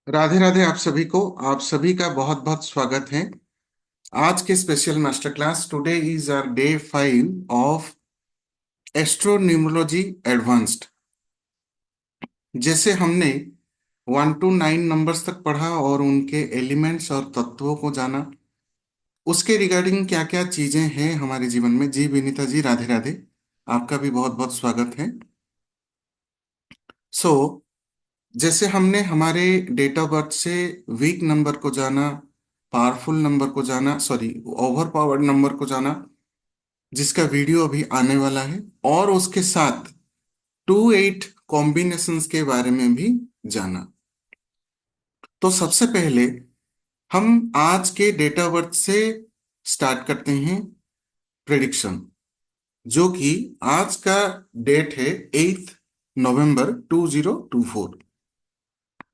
राधे राधे आप सभी का बहुत बहुत स्वागत है आज के special master class. Today is our day 5 of astronumerology advanced. जैसे हमने 1 to 9 नंबर्स तक पढ़ा और उनके एलिमेंट्स और तत्वों को जाना, उसके रिगार्डिंग क्या क्या चीजें हैं हमारे जीवन में। जी विनीता जी, राधे राधे, आपका भी बहुत बहुत स्वागत है। सो जैसे हमने हमारे डेट ऑफ बर्थ से वीक नंबर को जाना, पावरफुल नंबर को जाना, सॉरी ओवर पावर्ड नंबर को जाना, जिसका वीडियो अभी आने वाला है, और उसके साथ 2 8 कॉम्बिनेशंस के बारे में भी जाना। तो सबसे पहले हम आज के डेट ऑफ बर्थ से स्टार्ट करते हैं प्रेडिक्शन, जो कि आज का डेट है 8 नवंबर 2024।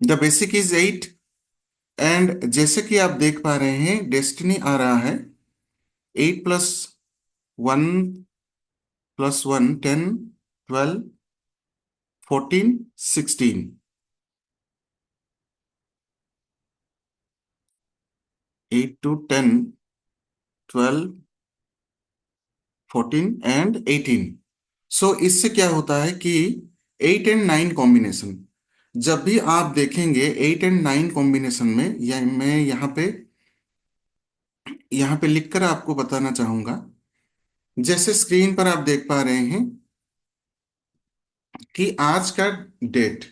The basic is 8। एंड जैसे कि आप देख पा रहे हैं, डेस्टिनी आ रहा है 8 + 1 +1 10 12 14 16। 8 to 10 12 14 एंड 18। सो इससे क्या होता है कि 8 and 9 कॉम्बिनेशन, जब भी आप देखेंगे 8 and 9 कॉम्बिनेशन में, या मैं यहाँ पे लिखकर आपको बताना चाहूंगा। जैसे स्क्रीन पर आप देख पा रहे हैं कि आज का डेट,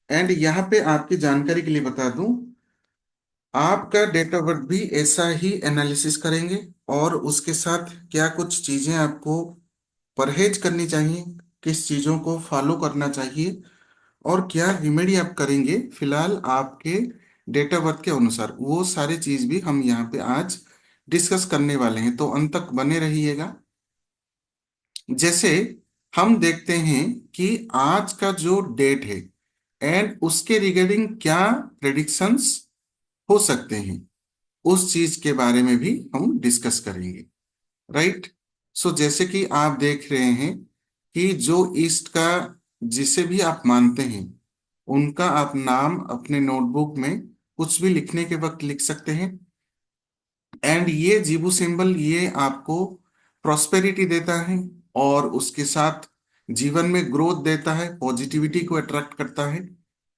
एंड यहाँ पे आपकी जानकारी के लिए बता दूं, आपका डेट ऑफ बर्थ भी ऐसा ही एनालिसिस करेंगे, और उसके साथ क्या कुछ चीजें आपको परहेज करनी चाहिए, किस चीजों को फॉलो करना चाहिए, और क्या रिमेडी आप करेंगे फिलहाल आपके डेट ऑफ बर्थ के अनुसार, वो सारी चीज भी हम यहाँ पे आज डिस्कस करने वाले हैं। तो अंत तक बने रहिएगा। जैसे हम देखते हैं कि आज का जो डेट है एंड उसके रिगार्डिंग क्या प्रेडिक्शंस हो सकते हैं, उस चीज के बारे में भी हम डिस्कस करेंगे। राइट। सो जैसे कि आप देख रहे हैं कि जो ईस्ट का, जिसे भी आप मानते हैं, उनका आप नाम अपने नोटबुक में कुछ भी लिखने के वक्त लिख सकते हैं। एंड ये जीबू सिंबल, ये आपको प्रॉस्पेरिटी देता है, और उसके साथ जीवन में ग्रोथ देता है, पॉजिटिविटी को अट्रैक्ट करता है।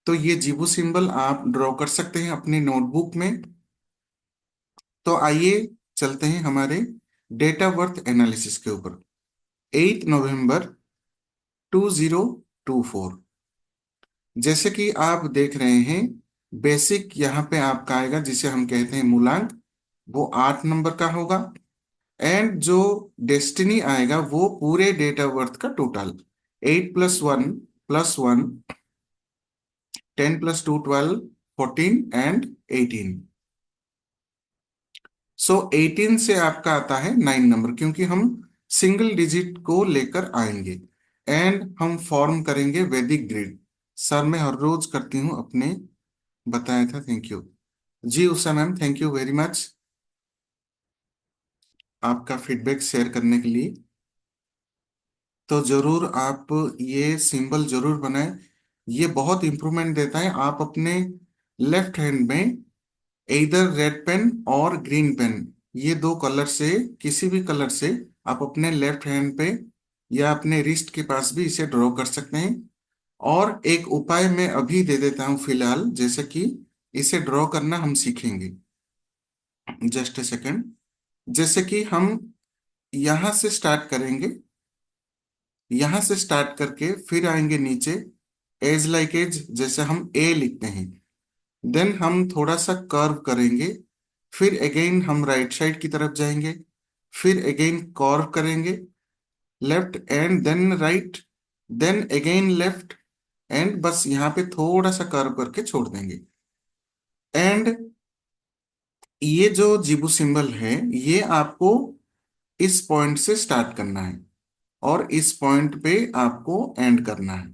तो ये जीबू सिंबल आप ड्रॉ कर सकते हैं अपनी नोटबुक में। तो आइए चलते हैं हमारे डेट ऑफ बर्थ एनालिसिस के ऊपर। 8 नवंबर 2024। जैसे कि आप देख रहे हैं, बेसिक यहाँ पे आपका आएगा जिसे हम कहते हैं मूलांक, वो 8 नंबर का होगा। एंड जो डेस्टिनी आएगा वो पूरे डेट ऑफ बर्थ का टोटल, 8 + 1 + 1 10 + 2 12 14 एंड 18। सो 18 से आपका आता है 9 नंबर, क्योंकि हम सिंगल डिजिट को लेकर आएंगे। एंड हम फॉर्म करेंगे वैदिक ग्रिड। सर मैं हर रोज करती हूँ अपने, बताया था। Thank you ji Usha ma'am, thank you very much आपका फीडबैक शेयर करने के लिए। तो जरूर आप ये सिंबल जरूर बनाएं, ये बहुत इंप्रूवमेंट देता है। आप अपने लेफ्ट हैंड में इधर रेड पेन और ग्रीन पेन, ये दो कलर से, किसी भी कलर से आप अपने लेफ्ट हैंड पे या अपने रिस्ट के पास भी इसे ड्रॉ कर सकते हैं। और एक उपाय मैं अभी दे देता हूं फिलहाल, जैसे कि इसे ड्रॉ करना हम सीखेंगे। Just a second. जैसे कि हम यहां से स्टार्ट करेंगे, यहां से स्टार्ट करके फिर आएंगे नीचे, एज लाइक एज, जैसे हम ए लिखते हैं। देन हम थोड़ा सा कर्व करेंगे, फिर अगेन हम राइट साइड की तरफ जाएंगे, फिर अगेन कर्व करेंगे, left and then right, then again left, and बस यहाँ पे थोड़ा सा कर्व करके छोड़ देंगे। एंड ये जो जीबू सिंबल है, ये आपको इस पॉइंट से स्टार्ट करना है और इस पॉइंट पे आपको एंड करना है।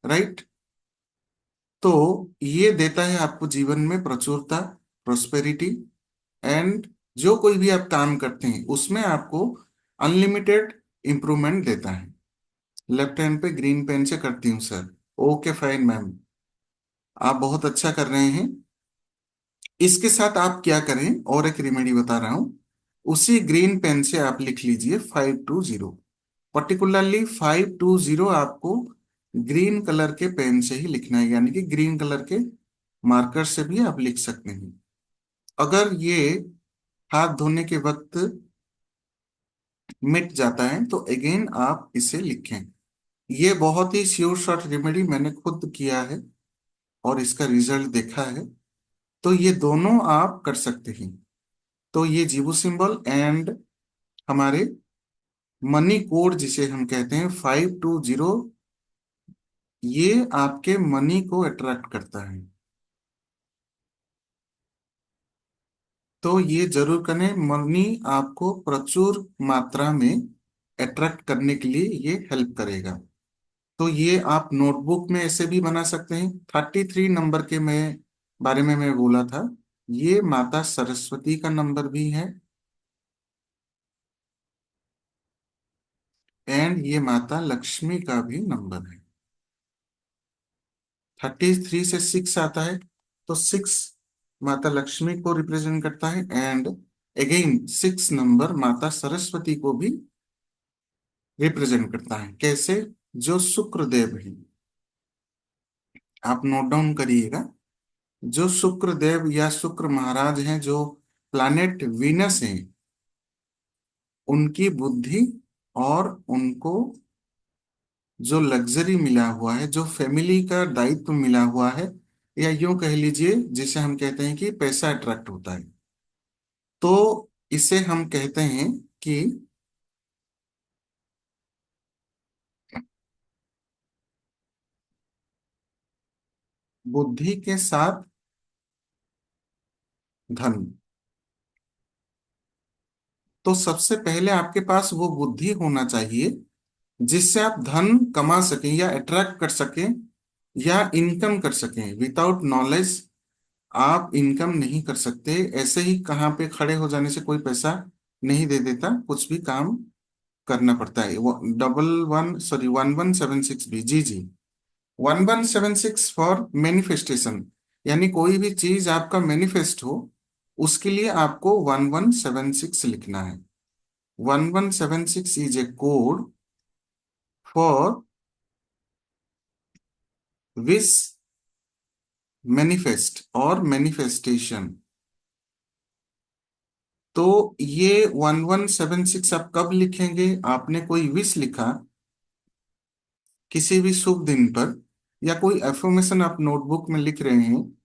राइट। तो ये देता है आपको जीवन में प्रचुरता, प्रोस्पेरिटी, एंड जो कोई भी आप काम करते हैं उसमें आपको अनलिमिटेड इंप्रूवमेंट देता है। लेफ्ट हैंड पे ग्रीन पेन से करती हूँ सर। ओके फाइन मैम, आप बहुत अच्छा कर रहे हैं। इसके साथ आप क्या करें, और एक रेमेडी बता रहा हूं। उसी ग्रीन पेन से आप लिख लीजिए 520। पर्टिकुलरली 520 आपको ग्रीन कलर के पेन से ही लिखना है, यानी कि ग्रीन कलर के मार्कर से भी आप लिख सकते हैं। अगर ये हाथ धोने के वक्त मिट जाता है तो अगेन आप इसे लिखें। ये बहुत ही श्योर शॉट रेमेडी मैंने खुद किया है और इसका रिजल्ट देखा है। तो ये दोनों आप कर सकते हैं। तो ये जीवो सिंबल एंड हमारे मनी कोड जिसे हम कहते हैं 520, ये आपके मनी को अट्रैक्ट करता है। तो ये जरूर करें, मनी आपको प्रचुर मात्रा में अट्रैक्ट करने के लिए ये हेल्प करेगा। तो ये आप नोटबुक में ऐसे भी बना सकते हैं। 33 नंबर के मैं बारे में मैं बोला था, ये माता सरस्वती का नंबर भी है एंड ये माता लक्ष्मी का भी नंबर है। 33 से 6 आता है, तो 6 माता लक्ष्मी को रिप्रेजेंट करता है एंड अगेन 6 नंबर माता सरस्वती को भी रिप्रेजेंट करता है। कैसे? जो शुक्रदेव है, आप नोट डाउन करिएगा। जो शुक्रदेव या शुक्र महाराज हैं, जो प्लैनेट वीनस हैं, उनकी बुद्धि और उनको जो लग्जरी मिला हुआ है, जो फैमिली का दायित्व मिला हुआ है, या यूं कह लीजिए जिसे हम कहते हैं कि पैसा अट्रैक्ट होता है, तो इसे हम कहते हैं कि बुद्धि के साथ धन। तो सबसे पहले आपके पास वो बुद्धि होना चाहिए जिससे आप धन कमा सकें या अट्रैक्ट कर सकें या इनकम कर सकें। विदाउट नॉलेज आप इनकम नहीं कर सकते। ऐसे ही कहाँ पे खड़े हो जाने से कोई पैसा नहीं दे देता, कुछ भी काम करना पड़ता है। वो 1176 भी, जी जी, 1176 फॉर मैनिफेस्टेशन, यानी कोई भी चीज आपका मैनिफेस्ट हो उसके लिए आपको 1176 लिखना है। 1176 is a code for wish, manifest और मैनिफेस्टेशन। तो ये 1176 आप कब लिखेंगे? आपने कोई विश लिखा किसी भी शुभ दिन पर, या कोई एफर्मेशन आप नोटबुक में लिख रहे हैं,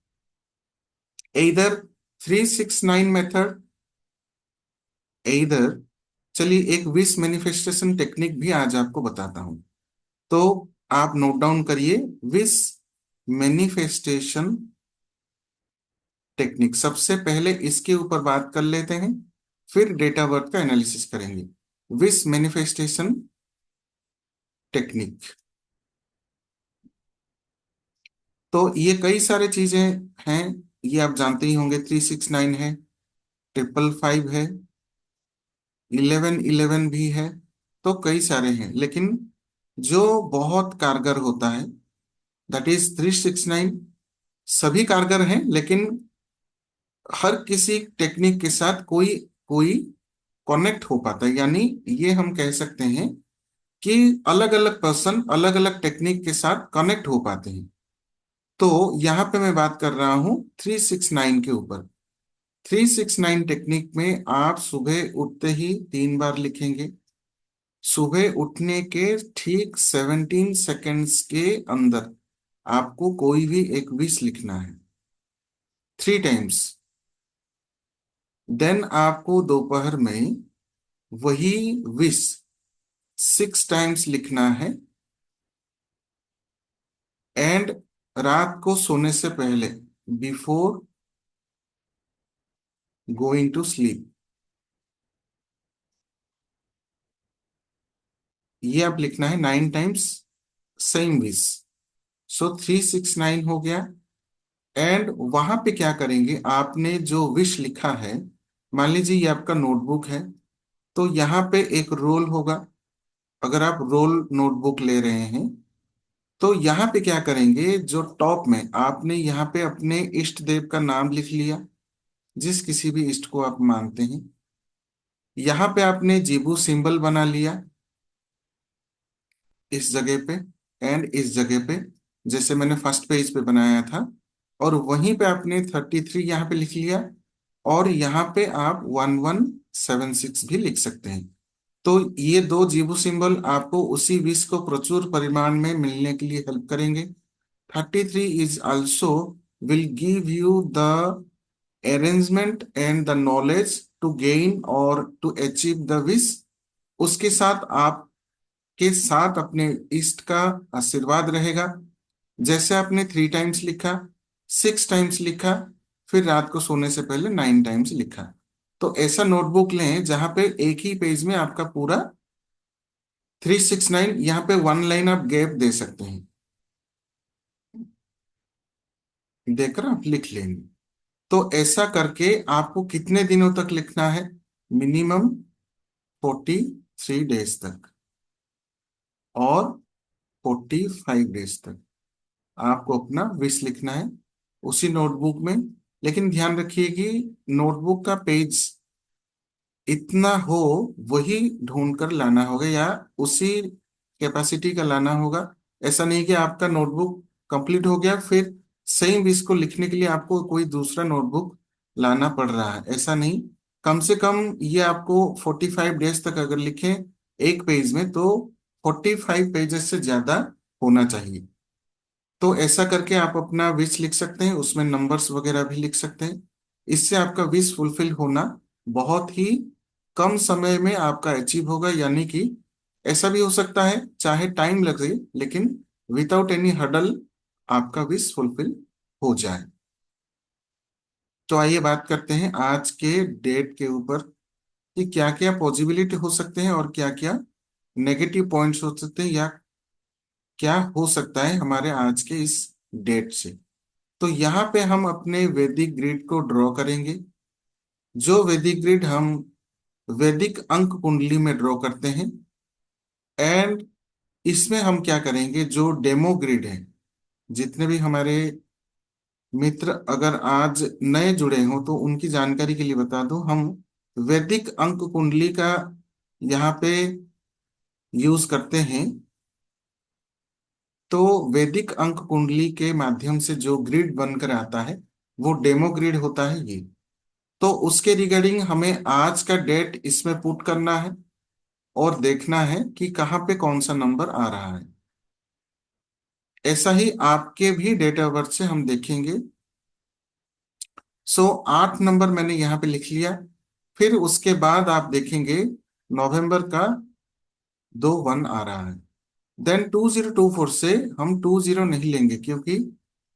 इधर 369 मेथड, इधर, चलिए एक विश मैनिफेस्टेशन टेक्निक भी आज आपको बताता हूं। तो आप नोट डाउन करिए, विश मैनिफेस्टेशन टेक्निक। सबसे पहले इसके ऊपर बात कर लेते हैं, फिर डेटा वर्क का एनालिसिस करेंगे। Wish manifestation technique. तो ये कई सारे चीजें हैं, ये आप जानते ही होंगे। 369 है, 555 है, 1111 भी है। तो कई सारे हैं, लेकिन जो बहुत कारगर होता है दैट इज 369। सभी कारगर हैं, लेकिन हर किसी टेक्निक के साथ कोई कोई कनेक्ट हो पाता है। यानी ये हम कह सकते हैं कि अलग अलग पर्सन अलग अलग टेक्निक के साथ कनेक्ट हो पाते हैं। तो यहाँ पे मैं बात कर रहा हूँ 369 के ऊपर। 369 टेक्निक में आप सुबह उठते ही 3 बार लिखेंगे। सुबह उठने के ठीक 17 सेकेंड्स के अंदर आपको कोई भी एक विश लिखना है, 3 टाइम्स। देन आपको दोपहर में वही विश 6 टाइम्स लिखना है एंड रात को सोने से पहले, बिफोर गोइंग टू स्लीप, ये आप लिखना है 9 टाइम्स, सेम विश। सो 369 हो गया। एंड वहां पे क्या करेंगे, आपने जो विश लिखा है, मान लीजिए ये आपका नोटबुक है, तो यहाँ पे एक रोल होगा। अगर आप रोल नोटबुक ले रहे हैं तो यहाँ पे क्या करेंगे, जो टॉप में आपने यहाँ पे अपने इष्ट देव का नाम लिख लिया। जिस किसी भी इष्ट को आप मानते हैं। यहाँ पे आपने जीबू सिंबल बना लिया इस जगह पे एंड इस जगह पे, जैसे मैंने फर्स्ट पेज पे बनाया था। और वहीं पे आपने 33 यहाँ पे लिख लिया, और यहाँ पे आप 1176 भी लिख सकते हैं। तो ये दो जीबू सिंबल आपको उसी विष को प्रचुर परिमाण में मिलने के लिए हेल्प करेंगे। 33 is also will give you the arrangement and the knowledge to gain और टू अचीव द विश। उसके साथ आपके साथ अपने इष्ट का आशीर्वाद रहेगा। जैसे आपने 3 टाइम्स लिखा, 6 टाइम्स लिखा, फिर रात को सोने से पहले 9 टाइम्स लिखा। तो ऐसा नोटबुक लें जहां पे एक ही पेज में आपका पूरा 369, यहाँ पे 1 लाइन आप गैप दे सकते हैं, देकर आप लिख लेंगे। तो ऐसा करके आपको कितने दिनों तक लिखना है? मिनिमम 43 डेज तक और 45 डेज तक आपको अपना विश लिखना है उसी नोटबुक में। लेकिन ध्यान रखिए कि नोटबुक का पेज इतना हो वही ढूंढ कर लाना होगा, या उसी कैपेसिटी का लाना होगा। ऐसा नहीं कि आपका नोटबुक कंप्लीट हो गया फिर सेम इसको लिखने के लिए आपको कोई दूसरा नोटबुक लाना पड़ रहा है, ऐसा नहीं। कम से कम ये आपको 45 डेज तक अगर लिखें एक पेज में, तो 45 पेजेस से ज्यादा होना चाहिए। तो ऐसा करके आप अपना विश लिख सकते हैं, उसमें नंबर्स वगैरह भी लिख सकते हैं। इससे आपका विश फुलफिल होना बहुत ही कम समय में आपका अचीव होगा। यानी कि ऐसा भी हो सकता है चाहे टाइम लगे, लेकिन विदाउट एनी हडल आपका विश फुलफिल हो जाए। तो आइए बात करते हैं आज के डेट के ऊपर कि क्या क्या पॉसिबिलिटी हो सकते हैं और क्या क्या नेगेटिव पॉइंट्स हो सकते हैं, या क्या हो सकता है हमारे आज के इस डेट से। तो यहाँ पे हम अपने वैदिक ग्रिड को ड्रॉ करेंगे। जो वैदिक ग्रिड हम वैदिक अंक कुंडली में ड्रॉ करते हैं। एंड इसमें हम क्या करेंगे, जो डेमो ग्रिड है, जितने भी हमारे मित्र अगर आज नए जुड़े हों तो उनकी जानकारी के लिए बता दूं, हम वैदिक अंक कुंडली का यहाँ पे यूज करते हैं। तो वैदिक अंक कुंडली के माध्यम से जो ग्रिड बनकर आता है वो डेमो ग्रिड होता है ये। तो उसके रिगार्डिंग हमें आज का डेट इसमें पुट करना है और देखना है कि कहाँ पे कौन सा नंबर आ रहा है। ऐसा ही आपके भी डेट ऑफ बर्थ से हम देखेंगे। सो 8 नंबर मैंने यहाँ पे लिख लिया। फिर उसके बाद आप देखेंगे नवंबर का 2 1 आ रहा है। देन 2024 से हम 20 नहीं लेंगे, क्योंकि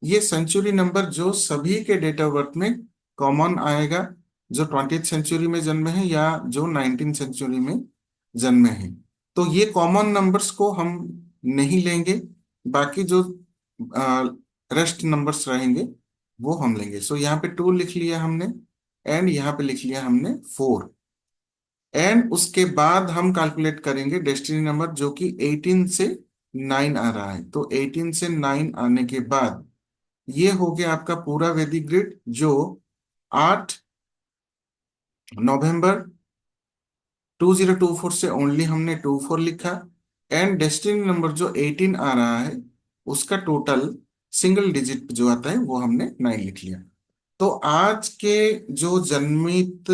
ये सेंचुरी नंबर जो सभी के डेट ऑफ बर्थ में कॉमन आएगा, जो 20th सेंचुरी में जन्मे हैं या जो 19th सेंचुरी में जन्मे हैं। तो ये कॉमन नंबर्स को हम नहीं लेंगे। बाकी जो रेस्ट नंबर्स रहेंगे वो हम लेंगे। सो यहाँ पे 2 लिख लिया हमने, एंड यहाँ पे लिख लिया हमने 4। एंड उसके बाद हम कैलकुलेट करेंगे डेस्टिनी नंबर, जो कि 18 से 9 आ रहा है। तो 18 से 9 आने के बाद ये हो गया आपका पूरा वैदिक ग्रिड, जो 8 नवंबर 2024 से ओनली हमने 24 लिखा। एंड डेस्टिनी नंबर जो 18 आ रहा है उसका टोटल सिंगल डिजिट जो आता है वो हमने 9 लिख लिया। तो आज के जो जन्मित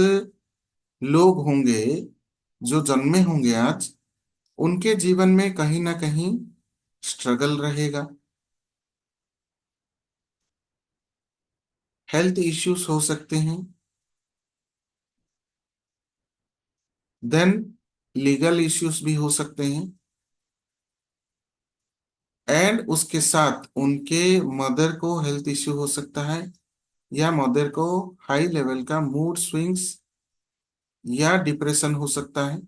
लोग होंगे, जो जन्मे होंगे आज, उनके जीवन में कहीं ना कहीं स्ट्रगल रहेगा, हेल्थ इश्यूज हो सकते हैं, देन लीगल इश्यूज भी हो सकते हैं। एंड उसके साथ उनके मदर को हेल्थ इश्यू हो सकता है, या मदर को हाई लेवल का मूड स्विंग्स या डिप्रेशन हो सकता है।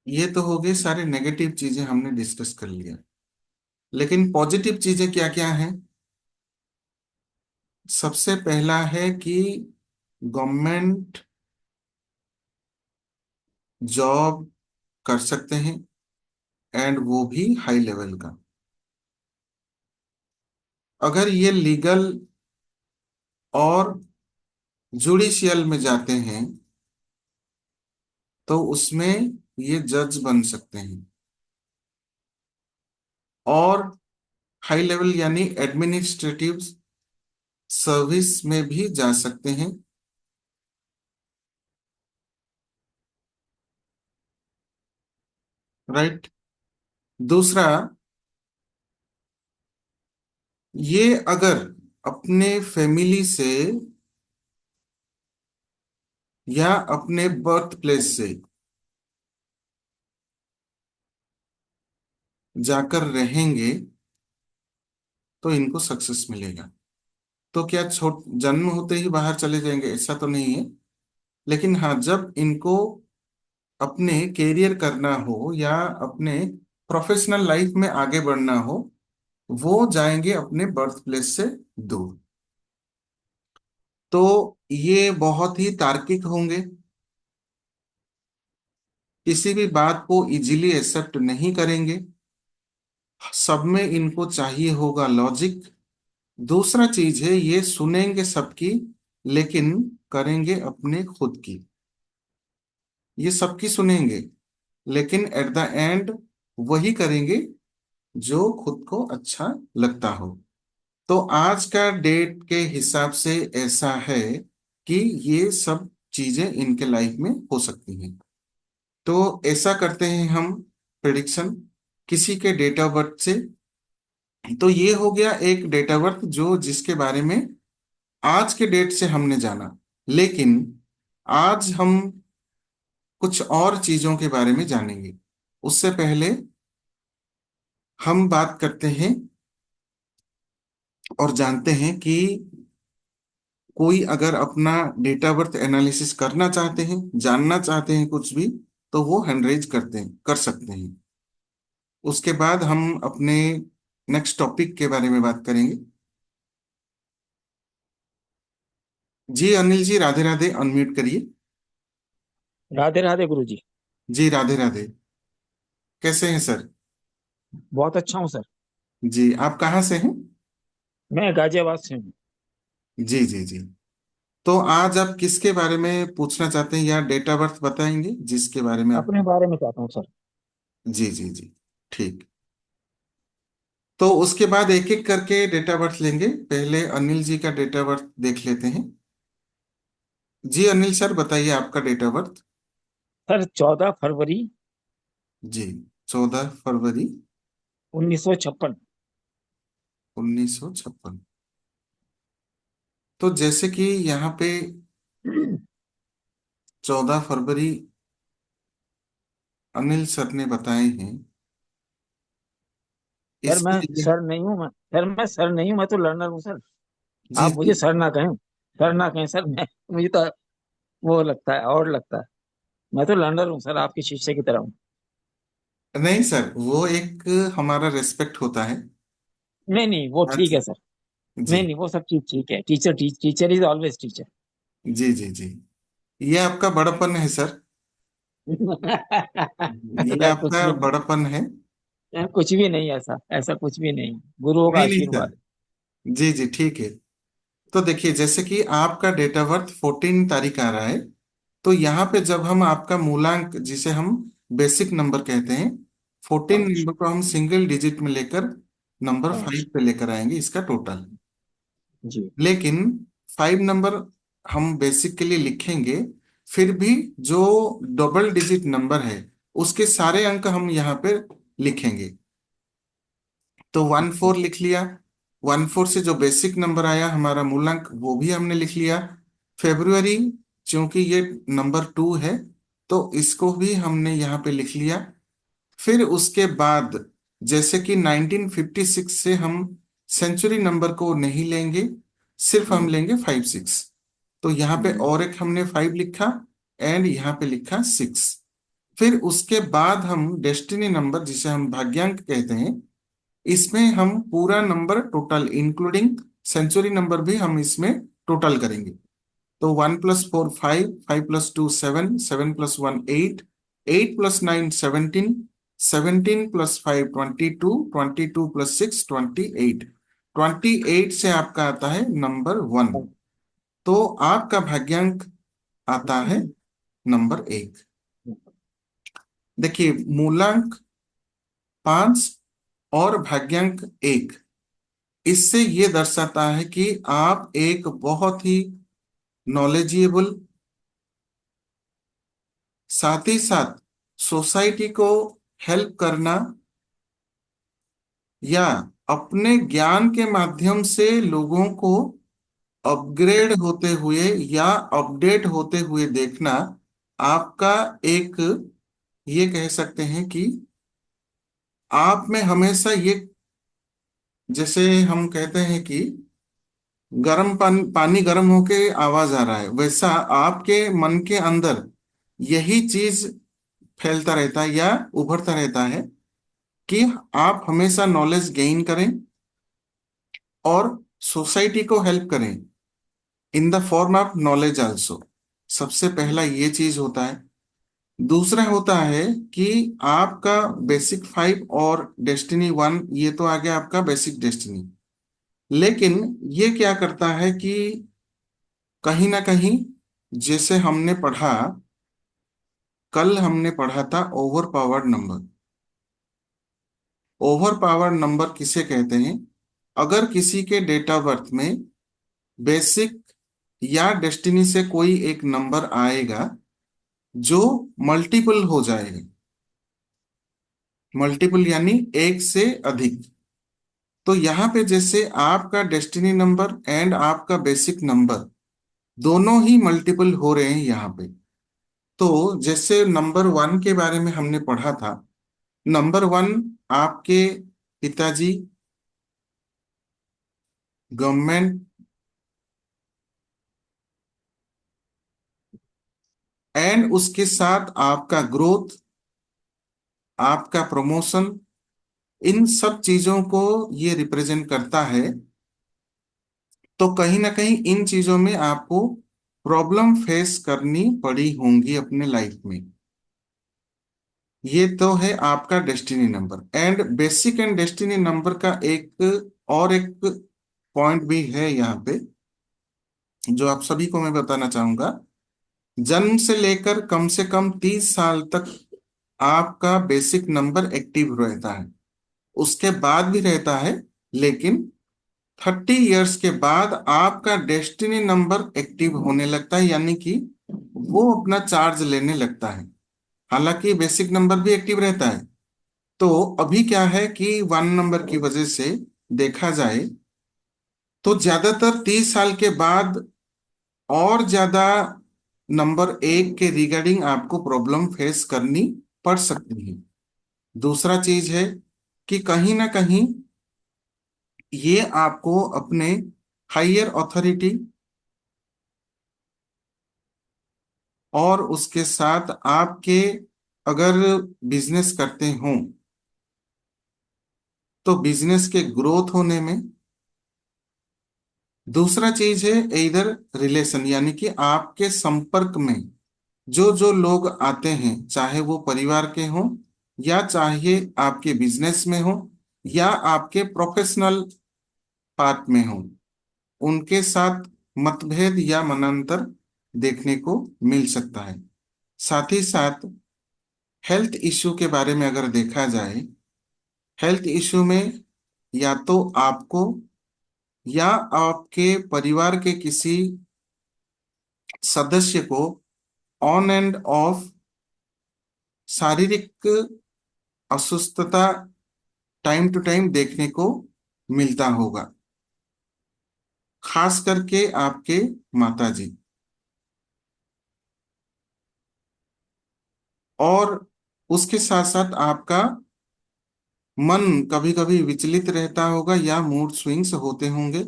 ये तो हो गए सारे नेगेटिव चीजें हमने डिस्कस कर लिया। लेकिन पॉजिटिव चीजें क्या क्या हैं? सबसे पहला है कि गवर्नमेंट जॉब कर सकते हैं, एंड वो भी हाई लेवल का। अगर ये लीगल और जुडिशियल में जाते हैं तो उसमें ये जज बन सकते हैं, और हाई लेवल यानी एडमिनिस्ट्रेटिव सर्विस में भी जा सकते हैं। राइट। दूसरा, ये अगर अपने फैमिली से या अपने बर्थ प्लेस से जाकर रहेंगे तो इनको सक्सेस मिलेगा। तो क्या छोट जन्म होते ही बाहर चले जाएंगे, ऐसा तो नहीं है। लेकिन हाँ, जब इनको अपने कैरियर करना हो या अपने प्रोफेशनल लाइफ में आगे बढ़ना हो, वो जाएंगे अपने बर्थ प्लेस से दूर। तो ये बहुत ही तार्किक होंगे, किसी भी बात को इजीली एक्सेप्ट नहीं करेंगे, सब में इनको चाहिए होगा लॉजिक। दूसरा चीज है, ये सुनेंगे सबकी लेकिन करेंगे अपने खुद की। ये सबकी सुनेंगे लेकिन एट द एंड वही करेंगे जो खुद को अच्छा लगता हो। तो आज का डेट के हिसाब से ऐसा है कि ये सब चीजें इनके लाइफ में हो सकती हैं। तो ऐसा करते हैं हम प्रिडिक्शन किसी के डेट ऑफ बर्थ से। तो ये हो गया एक डेट ऑफ बर्थ जो जिसके बारे में आज के डेट से हमने जाना। लेकिन आज हम कुछ और चीजों के बारे में जानेंगे। उससे पहले हम बात करते हैं और जानते हैं कि कोई अगर अपना डेट ऑफ बर्थ एनालिसिस करना चाहते हैं, जानना चाहते हैं कुछ भी, तो वो हैंड रेज करते हैं, कर सकते हैं। उसके बाद हम अपने नेक्स्ट टॉपिक के बारे में बात करेंगे। जी अनिल जी, राधे राधे, अनम्यूट करिए। राधे राधे गुरु जी। जी राधे राधे। कैसे हैं सर? बहुत अच्छा हूँ सर। जी, आप कहाँ से हैं? मैं गाजियाबाद से हूँ। जी जी जी। तो आज आप किसके बारे में पूछना चाहते हैं या डेट ऑफ बर्थ बताएंगे जिसके बारे में आप? अपने बारे में चाहता हूँ सर। जी जी जी। ठीक। तो उसके बाद एक एक करके डेट ऑफ बर्थ लेंगे। पहले अनिल जी का डेट ऑफ बर्थ देख लेते हैं। जी अनिल सर, बताइए आपका डेट ऑफ बर्थ। सर 14 फरवरी जी, 14 फरवरी 1956। 1956। तो जैसे कि यहाँ पे 14 फरवरी अनिल सर ने बताए हैं, सर मैं इसके लिए। सर नहीं हूँ। मैं सर नहीं हूँ, मैं तो लर्नर हूँ सर। जी आप जी। मुझे सर ना कहें। सर ना कहें सर। मैं मुझे तो वो लगता है और लगता है। मैं तो लर्नर हूँ सर, आपके शिष्य की तरह हूँ। नहीं सर, वो एक हमारा रेस्पेक्ट होता है। नहीं नहीं, वो ठीक अच्छा। है सर। जी नहीं नहीं, वो सब चीज ठीक है। Teacher is always teacher. जी जी जी। ये आपका बड़प्पन है सर। ये सर कुछ आपका भी नहीं। बड़प्पन है। कुछ भी नहीं, ऐसा ऐसा कुछ भी नहीं। गुरुओं का नहीं नहीं सर। आशीर्वाद। जी जी ठीक है। तो देखिए, जैसे कि आपका डेट ऑफ बर्थ 14 तारीख आ रहा है, तो यहाँ पे जब हम आपका मूलांक जिसे हम बेसिक नंबर कहते हैं, 14 नंबर 5। को हम सिंगल डिजिट में लेकर नंबर 5 5। पे लेकर आएंगे इसका टोटल। जी। लेकिन 5 नंबर हम बेसिक के लिए लिखेंगे, फिर भी जो डबल डिजिट नंबर है उसके सारे अंक हम यहाँ पे लिखेंगे। तो 14 लिख लिया। 14 से जो बेसिक नंबर आया हमारा मूलांक, वो भी हमने लिख लिया। फेब्रुअरी, चूंकि ये नंबर 2 है, तो इसको भी हमने यहाँ पे लिख लिया। फिर उसके बाद जैसे कि 1956 से हम सेंचुरी नंबर को नहीं लेंगे, सिर्फ हम हम्म। लेंगे 5 6। तो यहाँ पे हम्म। और एक हमने 5 लिखा एंड यहाँ पे लिखा 6। फिर उसके बाद हम डेस्टिनी नंबर जिसे हम भाग्यांक कहते हैं, इसमें हम पूरा number total including century number भी हम इसमें टोटल करेंगे। तो 1 + 4 5, 5 + 2 7, 7 + 1 8, 8 + 9 17, 17 + 5 22, 22 + 6 28। 28 से आपका आता है नंबर 1। तो आपका भाग्यांक आता है नंबर 1। देखिए, मूलांक 5 और भाग्यांक 1, इससे ये दर्शाता है कि आप एक बहुत ही नॉलेजेबल, साथ ही साथ सोसाइटी को हेल्प करना या अपने ज्ञान के माध्यम से लोगों को अपग्रेड होते हुए या अपडेट होते हुए देखना आपका एक, ये कह सकते हैं कि आप में हमेशा ये, जैसे हम कहते हैं कि गर्म पानी पानी गर्म होके आवाज आ रहा है, वैसा आपके मन के अंदर यही चीज फैलता रहता है या उभरता रहता है कि आप हमेशा नॉलेज गेन करें और सोसाइटी को हेल्प करें in the form of knowledge also. सबसे पहला ये चीज होता है। दूसरा होता है कि आपका बेसिक 5 और डेस्टिनी 1, ये तो आ गया आपका बेसिक डेस्टिनी। लेकिन ये क्या करता है कि कहीं ना कहीं, जैसे हमने पढ़ा, कल हमने पढ़ा था over powered number. Over powered number किसे कहते हैं? अगर किसी के डेट ऑफ बर्थ में बेसिक या डेस्टिनी से कोई एक नंबर आएगा जो मल्टीपल हो जाएगा, मल्टीपल यानी एक से अधिक। तो यहाँ पे जैसे आपका डेस्टिनी नंबर एंड आपका बेसिक नंबर दोनों ही मल्टीपल हो रहे हैं यहाँ पे। तो जैसे नंबर 1 के बारे में हमने पढ़ा था, नंबर 1 आपके पिताजी, गवर्नमेंट, एंड उसके साथ आपका ग्रोथ, आपका प्रमोशन, इन सब चीजों को ये रिप्रेजेंट करता है। तो कहीं ना कहीं इन चीजों में आपको प्रॉब्लम फेस करनी पड़ी होंगी अपने लाइफ में। ये तो है आपका destiny number. And basic and destiny number का एक और एक पॉइंट भी है यहाँ पे, जो आप सभी को मैं बताना चाहूंगा। जन्म से लेकर कम से कम 30 साल तक आपका बेसिक नंबर एक्टिव रहता है, उसके बाद भी रहता है। लेकिन 30 इयर्स के बाद आपका डेस्टिनी नंबर एक्टिव होने लगता है, यानी कि वो अपना चार्ज लेने लगता है। हालांकि बेसिक नंबर भी एक्टिव रहता है। तो अभी क्या है कि 1 नंबर की वजह से देखा जाए तो ज्यादातर 30 साल के बाद और ज्यादा नंबर 1 के रिगार्डिंग आपको प्रॉब्लम फेस करनी पड़ सकती है। दूसरा चीज है कि कहीं ना कहीं ये आपको अपने हायर अथॉरिटी और उसके साथ आपके, अगर बिजनेस करते हो तो बिजनेस के ग्रोथ होने में। दूसरा चीज है इधर रिलेशन, यानी कि आपके संपर्क में जो जो लोग आते हैं, चाहे वो परिवार के हों या चाहे आपके बिजनेस में हो या आपके प्रोफेशनल पार्ट में हो, उनके साथ मतभेद या मनांतर देखने को मिल सकता है। साथ ही साथ हेल्थ इश्यू के बारे में अगर देखा जाए, हेल्थ इश्यू में या तो आपको या आपके परिवार के किसी सदस्य को ऑन एंड ऑफ शारीरिक अस्वस्थता टाइम टू टाइम देखने को मिलता होगा, खास करके आपके माताजी। और उसके साथ साथ आपका मन कभी कभी विचलित रहता होगा या मूड स्विंग्स होते होंगे।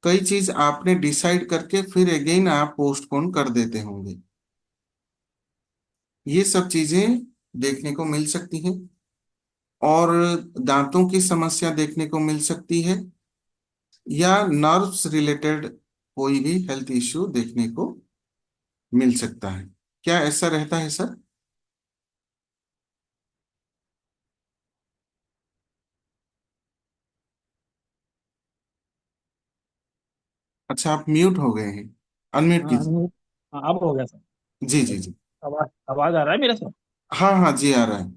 कई चीज आपने डिसाइड करके फिर अगेन आप पोस्टपोन कर देते होंगे। ये सब चीजें देखने को मिल सकती हैं। और दांतों की समस्या देखने को मिल सकती है, या नर्व्स रिलेटेड कोई भी हेल्थ इश्यू देखने को मिल सकता है। क्या ऐसा रहता है सर? अच्छा, आप म्यूट हो गए हैं, अनम्यूट हाँ कीजिए। हाँ, अब हो गया सर। जी जी जी। आवाज आवाज आ रहा है मेरा सर? हाँ हाँ जी, आ रहा है।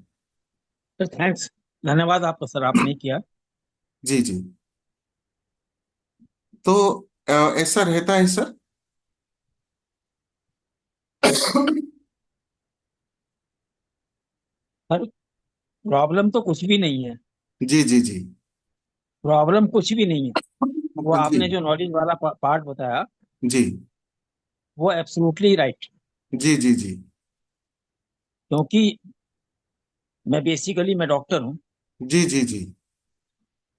सर थैंक्स, धन्यवाद आपका सर, आपने किया। जी जी। तो ऐसा रहता है सर। सर प्रॉब्लम तो कुछ भी नहीं है। जी जी जी। प्रॉब्लम कुछ भी नहीं है। वो जी आपने जो नॉलेज वाला पार्ट बताया, जी वो एब्सोल्युटली राइट। जी जी जी। क्योंकि मैं बेसिकली मैं डॉक्टर हूँ। जी जी जी।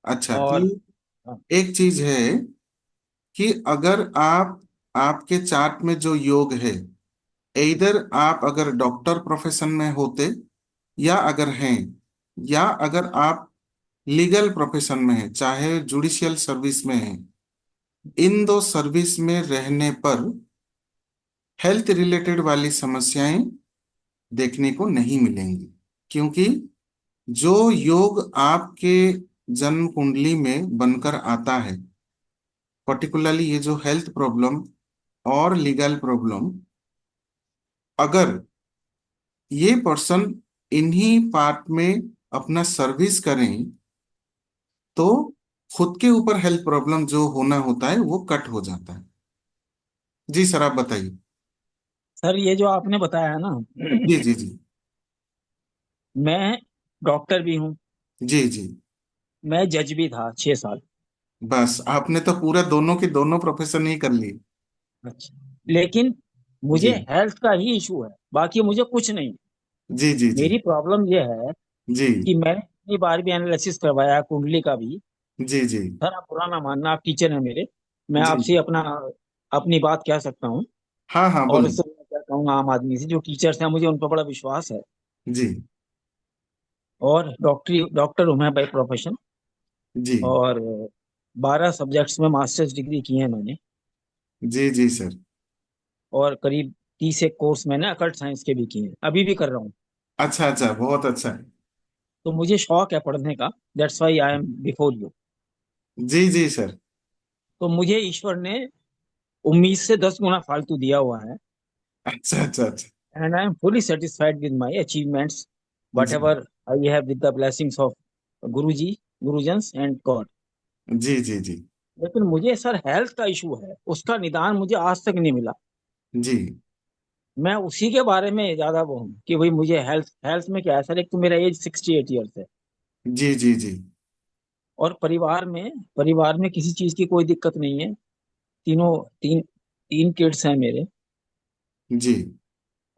अच्छा, तो और हाँ, एक चीज है कि अगर आप, आपके चार्ट में जो योग है, इधर आप अगर डॉक्टर प्रोफेशन में होते, या अगर हैं, या अगर आप लीगल प्रोफेशन में हैं, चाहे जुडिशियल सर्विस में हैं, इन दो सर्विस में रहने पर हेल्थ रिलेटेड वाली समस्याएं देखने को नहीं मिलेंगी। क्योंकि जो योग आपके जन्म कुंडली में बनकर आता है, पर्टिकुलरली ये जो हेल्थ प्रॉब्लम और लीगल प्रॉब्लम, अगर ये पर्सन इन्हीं पार्ट में अपना सर्विस करें, तो खुद के ऊपर हेल्थ प्रॉब्लम जो होना होता है वो कट हो जाता है। जी सर, आप बताइए। सर ये जो आपने बताया ना, जी जी जी। मैं डॉक्टर भी हूँ, जी जी। मैं जज भी था 6 साल। बस आपने तो पूरा दोनों के दोनों प्रोफेशन ही कर लिए। अच्छा, लेकिन मुझे जी हेल्थ का ही इशू है, बाकी मुझे कुछ नहीं। जी जी जी मेरी प्रॉब्लम यह है जी कि मैंने इतनी बार भी एनालिसिस करवाया कुंडली का भी। जी जी सर आप बुरा ना मानना, आप टीचर हैं मेरे, मैं जी। आपसे अपना अपनी बात कह सकता हूँ। हाँ हाँ, और बोलिए। इससे मैं क्या कहूँगा, आम आदमी से जो टीचर्स हैं मुझे उन पर बड़ा विश्वास है। जी और डॉक्टरी डॉक्टर हूँ मैं बाई प्रोफेशन। जी और 12 सब्जेक्ट्स में मास्टर्स डिग्री की है मैंने। जी जी सर। और करीब 30 एक कोर्स मैंने अकल्ट साइंस के भी किए हैं, अभी भी कर रहा हूँ। अच्छा अच्छा, बहुत अच्छा है। तो मुझे शौक है पढ़ने का, that's why I am before you. जी जी सर। तो मुझे ईश्वर ने उम्मीद से 10 गुना फालतू दिया हुआ है। अच्छा अच्छा अच्छा। And I am fully satisfied with my achievements, whatever I have with the blessings of guru ji, गुरुजन्स and God. जी जी जी लेकिन मुझे सर हेल्थ का इशू है, उसका निदान मुझे आज तक नहीं मिला। जी मैं उसी के बारे में ज्यादा वो हूँ कि भाई मुझे हेल्थ हेल्थ में क्या है सर। एक तो मेरा एज 68 ईयर्स है। जी जी जी और परिवार में किसी चीज की कोई दिक्कत नहीं है। तीनों तीन तीन किड्स हैं मेरे। जी।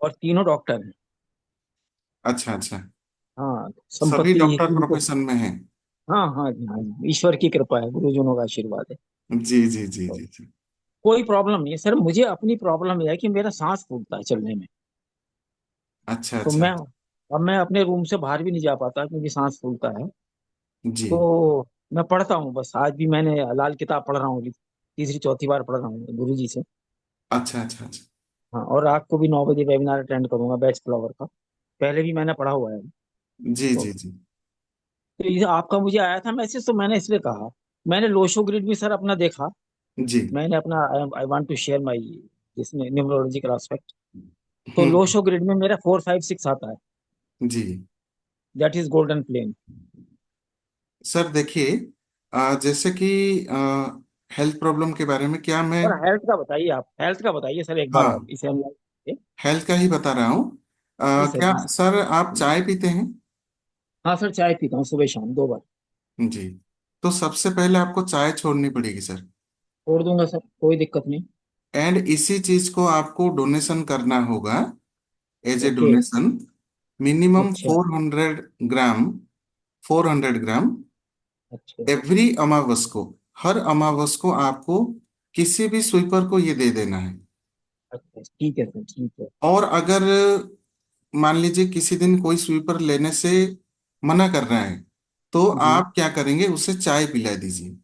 और तीनों डॉक्टर हैं। अच्छा अच्छा। हाँ, सभी संपत्ति डॉक्टर उनको। प्रोफेशन में हैं। हाँ हाँ जी, हाँ जी, ईश्वर की कृपा है, गुरुजनों का आशीर्वाद है। जी जी जी तो जी जी। कोई प्रॉब्लम नहीं है सर। मुझे अपनी प्रॉब्लम यह है कि मेरा सांस फूलता है चलने में। अच्छा तो अच्छा। मैं अपने रूम से बाहर भी नहीं जा पाता क्योंकि सांस फूलता है। जी। तो मैं पढ़ता हूँ, बस आज भी मैंने लाल किताब पढ़ रहा हूँ अभी, तीसरी चौथी बार पढ़ रहा हूँ गुरु जी से। अच्छा अच्छा अच्छा। हाँ, और रात को भी 9 बजे वेबिनार अटेंड करूंगा बैच फ्लावर का। पहले भी मैंने पढ़ा हुआ है। जी तो जी जी तो ये आपका मुझे आया था मैसेज, तो मैंने इसलिए कहा। मैंने लोशो ग्रिड भी सर अपना देखा। जी। मैंने अपना I want to share my इसमें न्यूमरोलॉजिकल एस्पेक्ट। तो हम्म। लोशो ग्रिड में मेरा 4 5 6 आता है। जी। That is golden plane. Sir देखिए, जैसे कि हेल्थ प्रॉब्लम के बारे में क्या मैं, और हेल्थ का बताइए, आप हेल्थ का बताइए सर एक बार, और हाँ, इसे हम हेल्थ का ही बता रहा हूँ। जी सर, क्या जी सर। सर आप चाय पीते हैं? हाँ सर, चाय पीता हूँ सुबह शाम 2 बार। जी। तो सबसे पहले आपको चाय छोड़नी पड़ेगी सर। छोड़ दूंगा सर, कोई दिक्कत नहीं। एंड इसी चीज को आपको डोनेशन करना होगा, as a okay. Donation, minimum अच्छा 400 ग्राम, 400 ग्राम अच्छा एवरी अमावस को, हर अमावस को आपको किसी भी स्वीपर को ये दे देना है। अच्छा, ठीक है सर, ठीक है। और अगर मान लीजिए किसी दिन कोई स्वीपर लेने से मना कर रहा है, तो जी। आप क्या करेंगे, उसे चाय पिला दीजिए।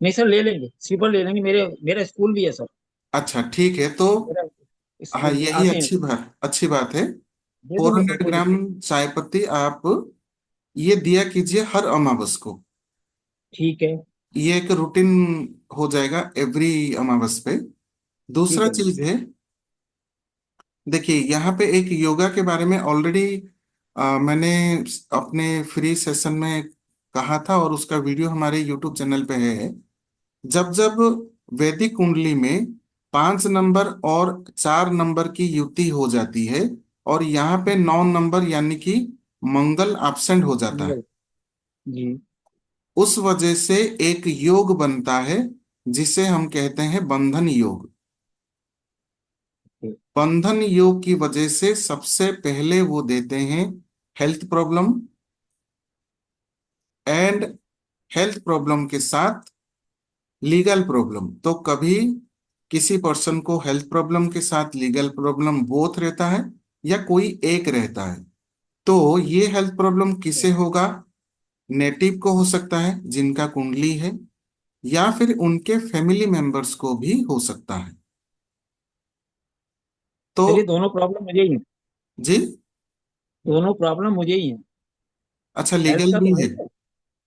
नहीं सर, ले लेंगे, स्लीपर ले लेंगे, मेरे मेरा स्कूल भी है सर। अच्छा ठीक है, तो मेरा हाँ, स्कूल यही आते हैं अच्छी सर। बात, अच्छी बात है। दे फोर दूंगा सर, हंड्रेड कोई ग्राम दिक्कत। चाय पत्ती आप ये दिया कीजिए हर अमावस को। ठीक है। ये एक रूटीन हो जाएगा एवरी अमावस पे। ठीक दूसरा है। चीज है, देखिए यहाँ पे एक योगा के बारे में ऑलरेडी मैंने अपने फ्री सेशन में कहा था, और उसका वीडियो हमारे यूट्यूब चैनल पे है। जब जब वैदिक कुंडली में 5 नंबर और 4 नंबर की युति हो जाती है, और यहाँ पे 9 नंबर यानी कि मंगल एब्सेंट हो जाता है, मंगल। जी। उस वजह से एक योग बनता है जिसे हम कहते हैं बंधन योग। ठीक। बंधन योग की वजह से सबसे पहले वो देते हैं health problem, and health problem के साथ लीगल प्रॉब्लम। तो कभी किसी पर्सन को हेल्थ प्रॉब्लम के साथ लीगल प्रॉब्लम बोथ रहता है, या कोई एक रहता है। तो ये हेल्थ प्रॉब्लम है। किसे होगा? नेटिव को हो सकता है जिनका कुंडली है, या फिर उनके फैमिली मेंबर्स को भी हो सकता है। तो चलिए, दोनों प्रॉब्लम मुझे ही है। जी, दोनों प्रॉब्लम मुझे ही है। अच्छा, हेल्थ लीगल का भी तो है है? ही है।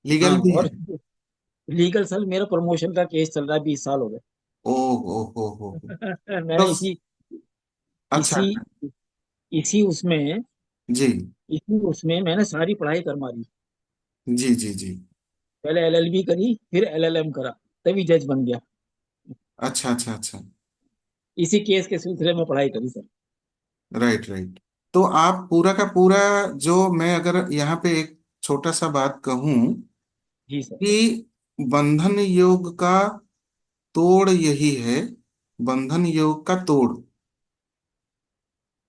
लीगल हाँ, भी है? और लीगल सर, मेरा प्रमोशन का केस चल रहा है, 20 साल हो गए। ओ हो। तो मैंने इसी अच्छा, इसी इसी उसमें जी इसी उसमें मैंने सारी पढ़ाई कर मारी। जी जी जी। पहले एलएलबी करी, फिर एलएलएम करा, तभी जज बन गया। अच्छा अच्छा अच्छा। इसी केस के सिलसिले में पढ़ाई करी सर। Right right. तो आप पूरा का पूरा, जो मैं अगर यहाँ पे एक छोटा सा बात कहूँ, जी सर। कि बंधन योग का तोड़ यही है, बंधन योग का तोड़,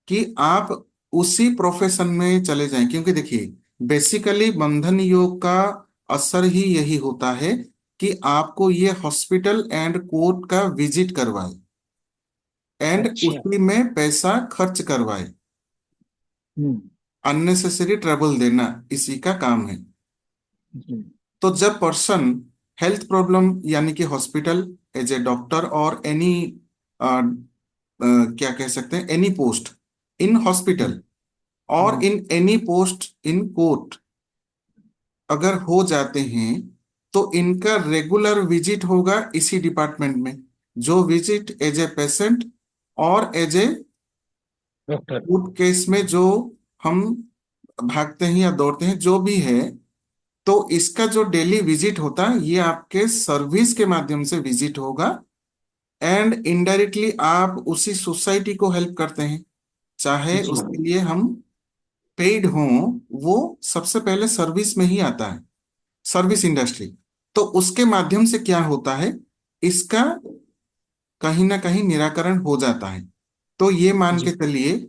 कि आप उसी प्रोफेशन में चले जाएं। क्योंकि देखिए, बेसिकली बंधन योग का असर ही यही होता है कि आपको ये हॉस्पिटल एंड कोर्ट का विजिट करवाए, एंड अच्छा। उसी में पैसा खर्च करवाए, हम्म। अननेसेसरी ट्रबल देना इसी का काम है। हम्म। तो जब पर्सन हेल्थ प्रॉब्लम यानी कि हॉस्पिटल, एज ए डॉक्टर और एनी क्या कह सकते हैं, any post in hmm. Hospital और hmm. In any post in court अगर हो जाते हैं, तो इनका रेगुलर विजिट होगा इसी डिपार्टमेंट में। जो विजिट एज ए पेशेंट और as a doctor. Court case में जो हम भागते हैं या दौड़ते हैं, जो भी है, तो इसका जो डेली विजिट होता है ये आपके सर्विस के माध्यम से विजिट होगा, एंड इनडायरेक्टली आप उसी सोसाइटी को हेल्प करते हैं, चाहे जी। उसके लिए हम पेड हों। वो सबसे पहले सर्विस में ही आता है, सर्विस इंडस्ट्री। तो उसके माध्यम से क्या होता है, इसका कहीं ना कहीं निराकरण हो जाता है। तो ये मान के जी। चलिए,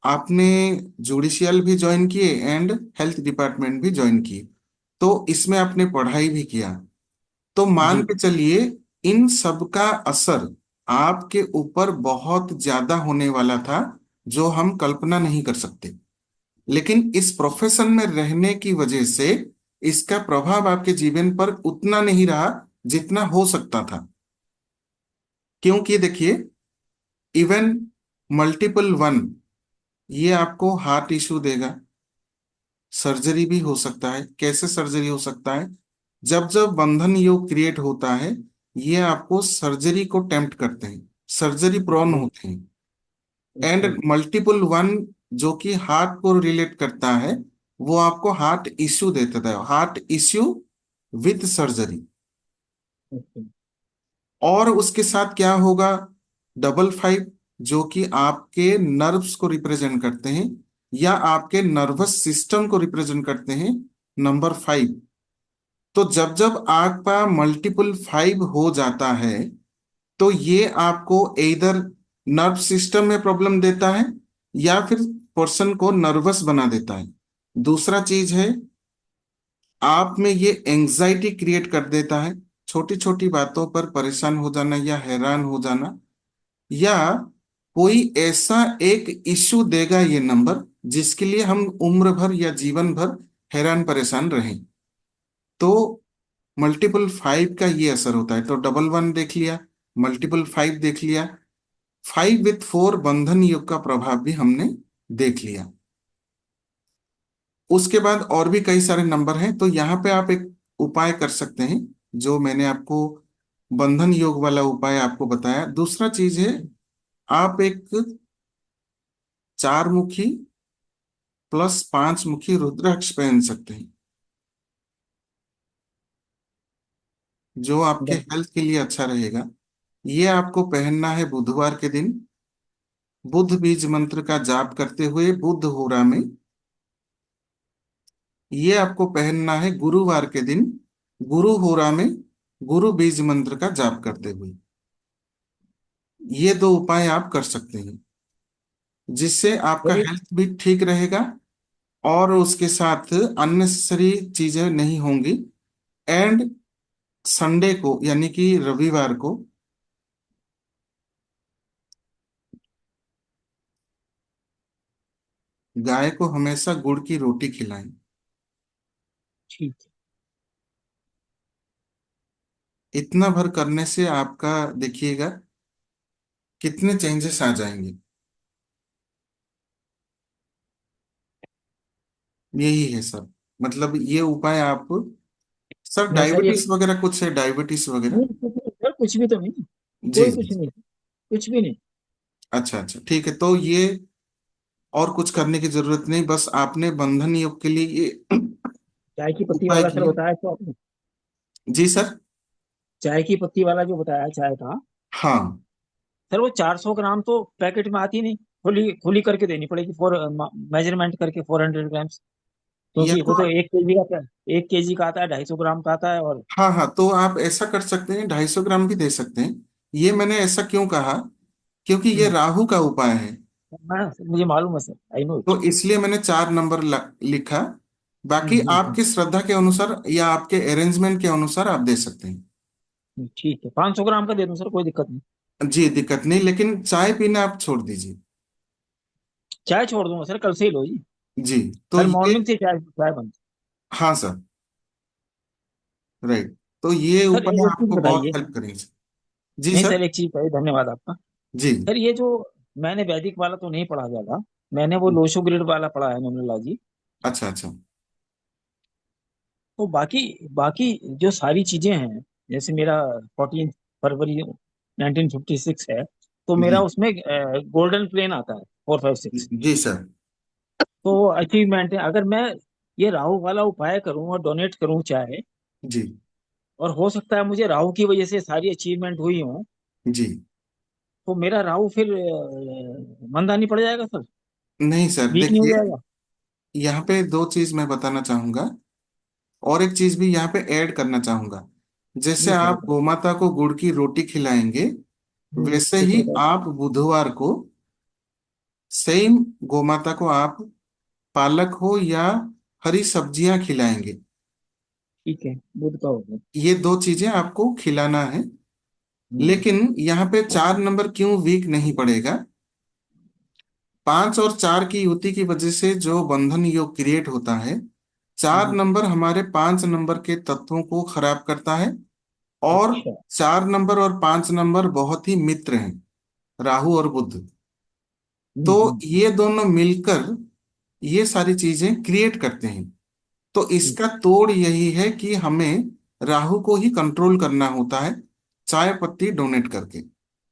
आपने जुडिशियल भी ज्वाइन किए एंड हेल्थ डिपार्टमेंट भी ज्वाइन किए, तो इसमें आपने पढ़ाई भी किया। तो मान जी। के चलिए, इन सब का असर आपके ऊपर बहुत ज्यादा होने वाला था, जो हम कल्पना नहीं कर सकते। लेकिन इस प्रोफेशन में रहने की वजह से इसका प्रभाव आपके जीवन पर उतना नहीं रहा जितना हो सकता था। क्योंकि देखिए, इवन मल्टीपल वन ये आपको हार्ट इशू देगा, सर्जरी भी हो सकता है। कैसे सर्जरी हो सकता है? जब जब बंधन योग क्रिएट होता है, ये आपको सर्जरी को टेम्प्ट करते हैं, सर्जरी प्रोन ओके। होते हैं। And okay. मल्टीपल वन जो कि हार्ट को रिलेट करता है, वो आपको हार्ट इश्यू देता है, heart issue with surgery. Okay. और उसके साथ क्या होगा? डबल फाइव, जो कि आपके नर्व्स को रिप्रेजेंट करते हैं, या आपके नर्वस सिस्टम को रिप्रेजेंट करते हैं, नंबर 5। तो जब जब आपका मल्टीपल 5 हो जाता है, तो ये आपको इधर नर्व सिस्टम में प्रॉब्लम देता है, या फिर पर्सन को नर्वस बना देता है। दूसरा चीज है, आप में ये एंजाइटी क्रिएट कर देता है, छोटी छोटी बातों पर परेशान हो जाना या हैरान हो जाना, या कोई ऐसा एक इश्यू देगा ये नंबर जिसके लिए हम उम्र भर या जीवन भर हैरान परेशान रहें। तो मल्टीपल 5 का ये असर होता है। तो डबल वन देख लिया, मल्टीपल 5 देख लिया, 5 with 4 बंधन योग का प्रभाव भी हमने देख लिया। उसके बाद और भी कई सारे नंबर हैं, तो यहाँ पे आप एक उपाय कर सकते हैं। जो मैंने आपको बंधन योग वाला उपाय आपको बताया। दूसरा चीज है, आप एक 4 मुखी प्लस 5 मुखी रुद्राक्ष पहन सकते हैं, जो आपके बस। हेल्थ के लिए अच्छा रहेगा। ये आपको पहनना है बुधवार के दिन, बुध बीज मंत्र का जाप करते हुए बुध होरा में। ये आपको पहनना है गुरुवार के दिन, गुरु होरा में, गुरु बीज मंत्र का जाप करते हुए। ये 2 उपाय आप कर सकते हैं, जिससे आपका चलिए। हेल्थ भी ठीक रहेगा और उसके साथ अननेसेसरी चीजें नहीं होंगी। एंड संडे को यानी कि रविवार को गाय को हमेशा गुड़ की रोटी खिलाएं। ठीक है। इतना भर करने से आपका देखिएगा कितने चेंजेस आ जाएंगे। यही है सर, मतलब ये उपाय आप, सर नहीं सर, ये डायबिटीज वगैरह कुछ है, डायबिटीज वगैरह? नहीं, कुछ नहीं सर, कुछ भी तो नहीं। जी कोई कुछ जी। नहीं। कुछ भी नहीं। अच्छा अच्छा, ठीक है। तो ये और कुछ करने की जरूरत नहीं, बस आपने बंधन योग के लिए ये चाय की पत्ती उपाय वाला सर किए। बताया तो आपने। जी सर। चाय की पत्ती वाला जो बताया, चाय का। हाँ, सर वो 400 ग्राम तो पैकेट में आती नहीं। खुली खुली करके देनी पड़ेगी, फॉर मेजरमेंट करके 400 ग्राम्स। या क्योंकि वो तो तो 1 केजी का, 1 केजी का आता है, 250 ग्राम का आता है। और हाँ हाँ, तो आप ऐसा कर सकते हैं, 250 ग्राम भी दे सकते हैं। ये मैंने ऐसा क्यों कहा, क्योंकि ये हम्म, राहु का उपाय है। मुझे मालूम है सर, आई नो इट। तो इसलिए मैंने 4 नंबर लिखा। बाकी आपकी श्रद्धा के अनुसार या आपके अरेंजमेंट के अनुसार आप दे सकते हैं। ठीक है, 500 ग्राम का दे दूं सर, कोई दिक्कत नहीं। जी दिक्कत नहीं, लेकिन चाय पीना आप छोड़ दीजिए। चाय छोड़ दूंगा सर, कल से ही लो जी। जी। तो कल ये, मॉर्निंग से चाय चाय बंद। हाँ सर, राइट। तो ये सर उपाय एक चीज आपको बहुत बताइए। हेल्प करेंगे। जी नहीं सर। सर, एक चीज बताइए, धन्यवाद आपका। जी। सर ये जो मैंने वैदिक वाला तो नहीं पढ़ा ज्यादा, मैंने वो लोशो ग्रिड वाला पढ़ा है, न्यूमरोलॉजी। अच्छा अच्छा। तो बाकी बाकी जो सारी चीजें हैं, जैसे मेरा 14 फरवरी 1956 है, तो मेरा जी उसमें गोल्डन प्लेन आता है 456। जी सर। तो अचीवमेंट है, अगर मैं ये राहु वाला उपाय करूं और डोनेट करूं चाहे, जी और हो सकता है मुझे राहु की वजह से सारी अचीवमेंट हुई हो, जी। तो मेरा राहु फिर मंदा नहीं पड़ जाएगा सर? नहीं सर, वीक नहीं हो देखिए, जाएगा? यहाँ पे 2 चीज मैं बताना चाहूंगा, और एक चीज भी यहाँ पे ऐड करना चाहूंगा। जैसे जी सर आप बताइए। गोमाता को गुड़ की रोटी खिलाएंगे, वैसे ठीक है ही बताइए। आप बुधवार को सेम गोमाता को आप पालक हो या हरी सब्जियां खिलाएंगे। ठीक है, दूध का हो गया। ये 2 चीजें आपको खिलाना है। हम्म, लेकिन यहाँ पे 4 नंबर क्यों वीक नहीं पड़ेगा? 5 और 4 की युति की वजह से जो बंधन योग क्रिएट होता है, चार जी। नंबर हमारे 5 नंबर के तत्वों को खराब करता है। और अच्छा। 4 नंबर और 5 नंबर बहुत ही मित्र हैं, राहु और बुध। तो हम्म। ये दोनों मिलकर ये सारी चीजें क्रिएट करते हैं। तो ठीक। इसका तोड़ यही है कि हमें राहु को ही कंट्रोल करना होता है, चाय पत्ती डोनेट करके।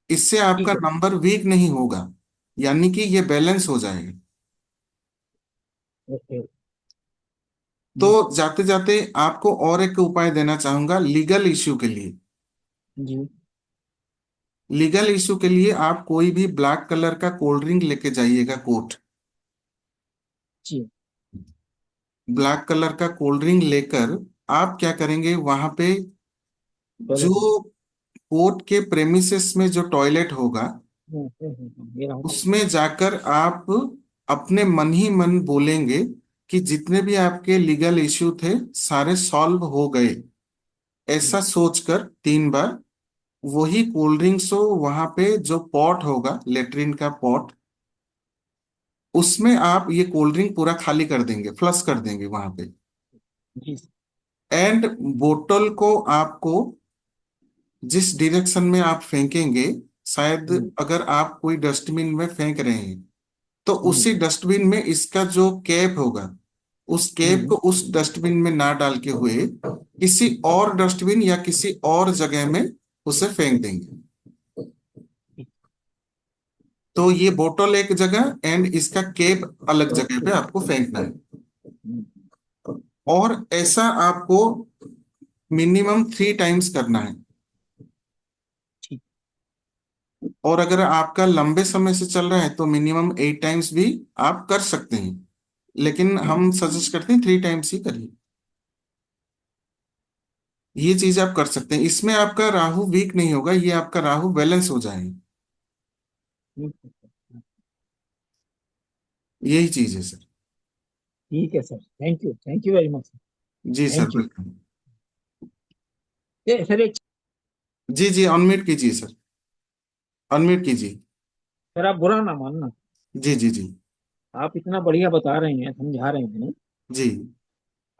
इससे आपका ठीक है। नंबर वीक नहीं होगा, यानी कि ये बैलेंस हो जाएगा। ओके। तो जी। जाते जाते आपको और एक उपाय देना चाहूंगा लीगल इश्यू के लिए। जी। लीगल इश्यू के लिए आप कोई भी ब्लैक कलर का कोल्ड ड्रिंक लेके जाइएगा, कोर्ट। जी। ब्लैक कलर का कोल्ड ड्रिंक लेकर आप क्या करेंगे वहां पे, टॉयलेट में। जो कोर्ट के प्रेमिसेस में जो टॉयलेट होगा, ये रहा। उसमें जाकर आप अपने मन ही मन बोलेंगे कि जितने भी आपके लीगल इश्यू थे सारे सॉल्व हो गए। ऐसा सोचकर 3 बार वही कोल्ड ड्रिंक्स हो, वहां पे जो पॉट होगा लेटरिन का पॉट, उसमें आप ये कोल्ड ड्रिंक पूरा खाली कर देंगे, फ्लश कर देंगे वहां पे। जी। एंड बोतल को आपको जिस डायरेक्शन में आप फेंकेंगे, शायद हम्म, अगर आप कोई डस्टबिन में फेंक रहे हैं, तो हम्म, उसी डस्टबिन में इसका जो कैप होगा उस केब को हम्म। उस डस्टबिन में ना डाल के हुए किसी और डस्टबिन या किसी और जगह में उसे फेंक देंगे। तो ये बोतल एक जगह एंड इसका केब अलग जगह पे आपको फेंकना है। हम्म, और ऐसा आपको मिनिमम 3 टाइम्स करना है। ठीक। और अगर आपका लंबे समय से चल रहा है तो मिनिमम 8 टाइम्स भी आप कर सकते हैं, लेकिन हम सजेस्ट करते हैं 3 टाइम्स ही करिए। ये चीज आप कर सकते हैं, इसमें आपका राहु वीक नहीं होगा, ये आपका राहु बैलेंस हो जाएगा। ठीक यही चीज है सर। ठीक है sir, thank you very much. जी sir, thank you. Welcome. Sir एक, जी जी, अनम्यूट कीजिए सर, अनम्यूट कीजिए। सर आप बुरा ना मानना, जी जी जी। आप इतना बढ़िया बता रहे हैं, समझा रहे हैं। जी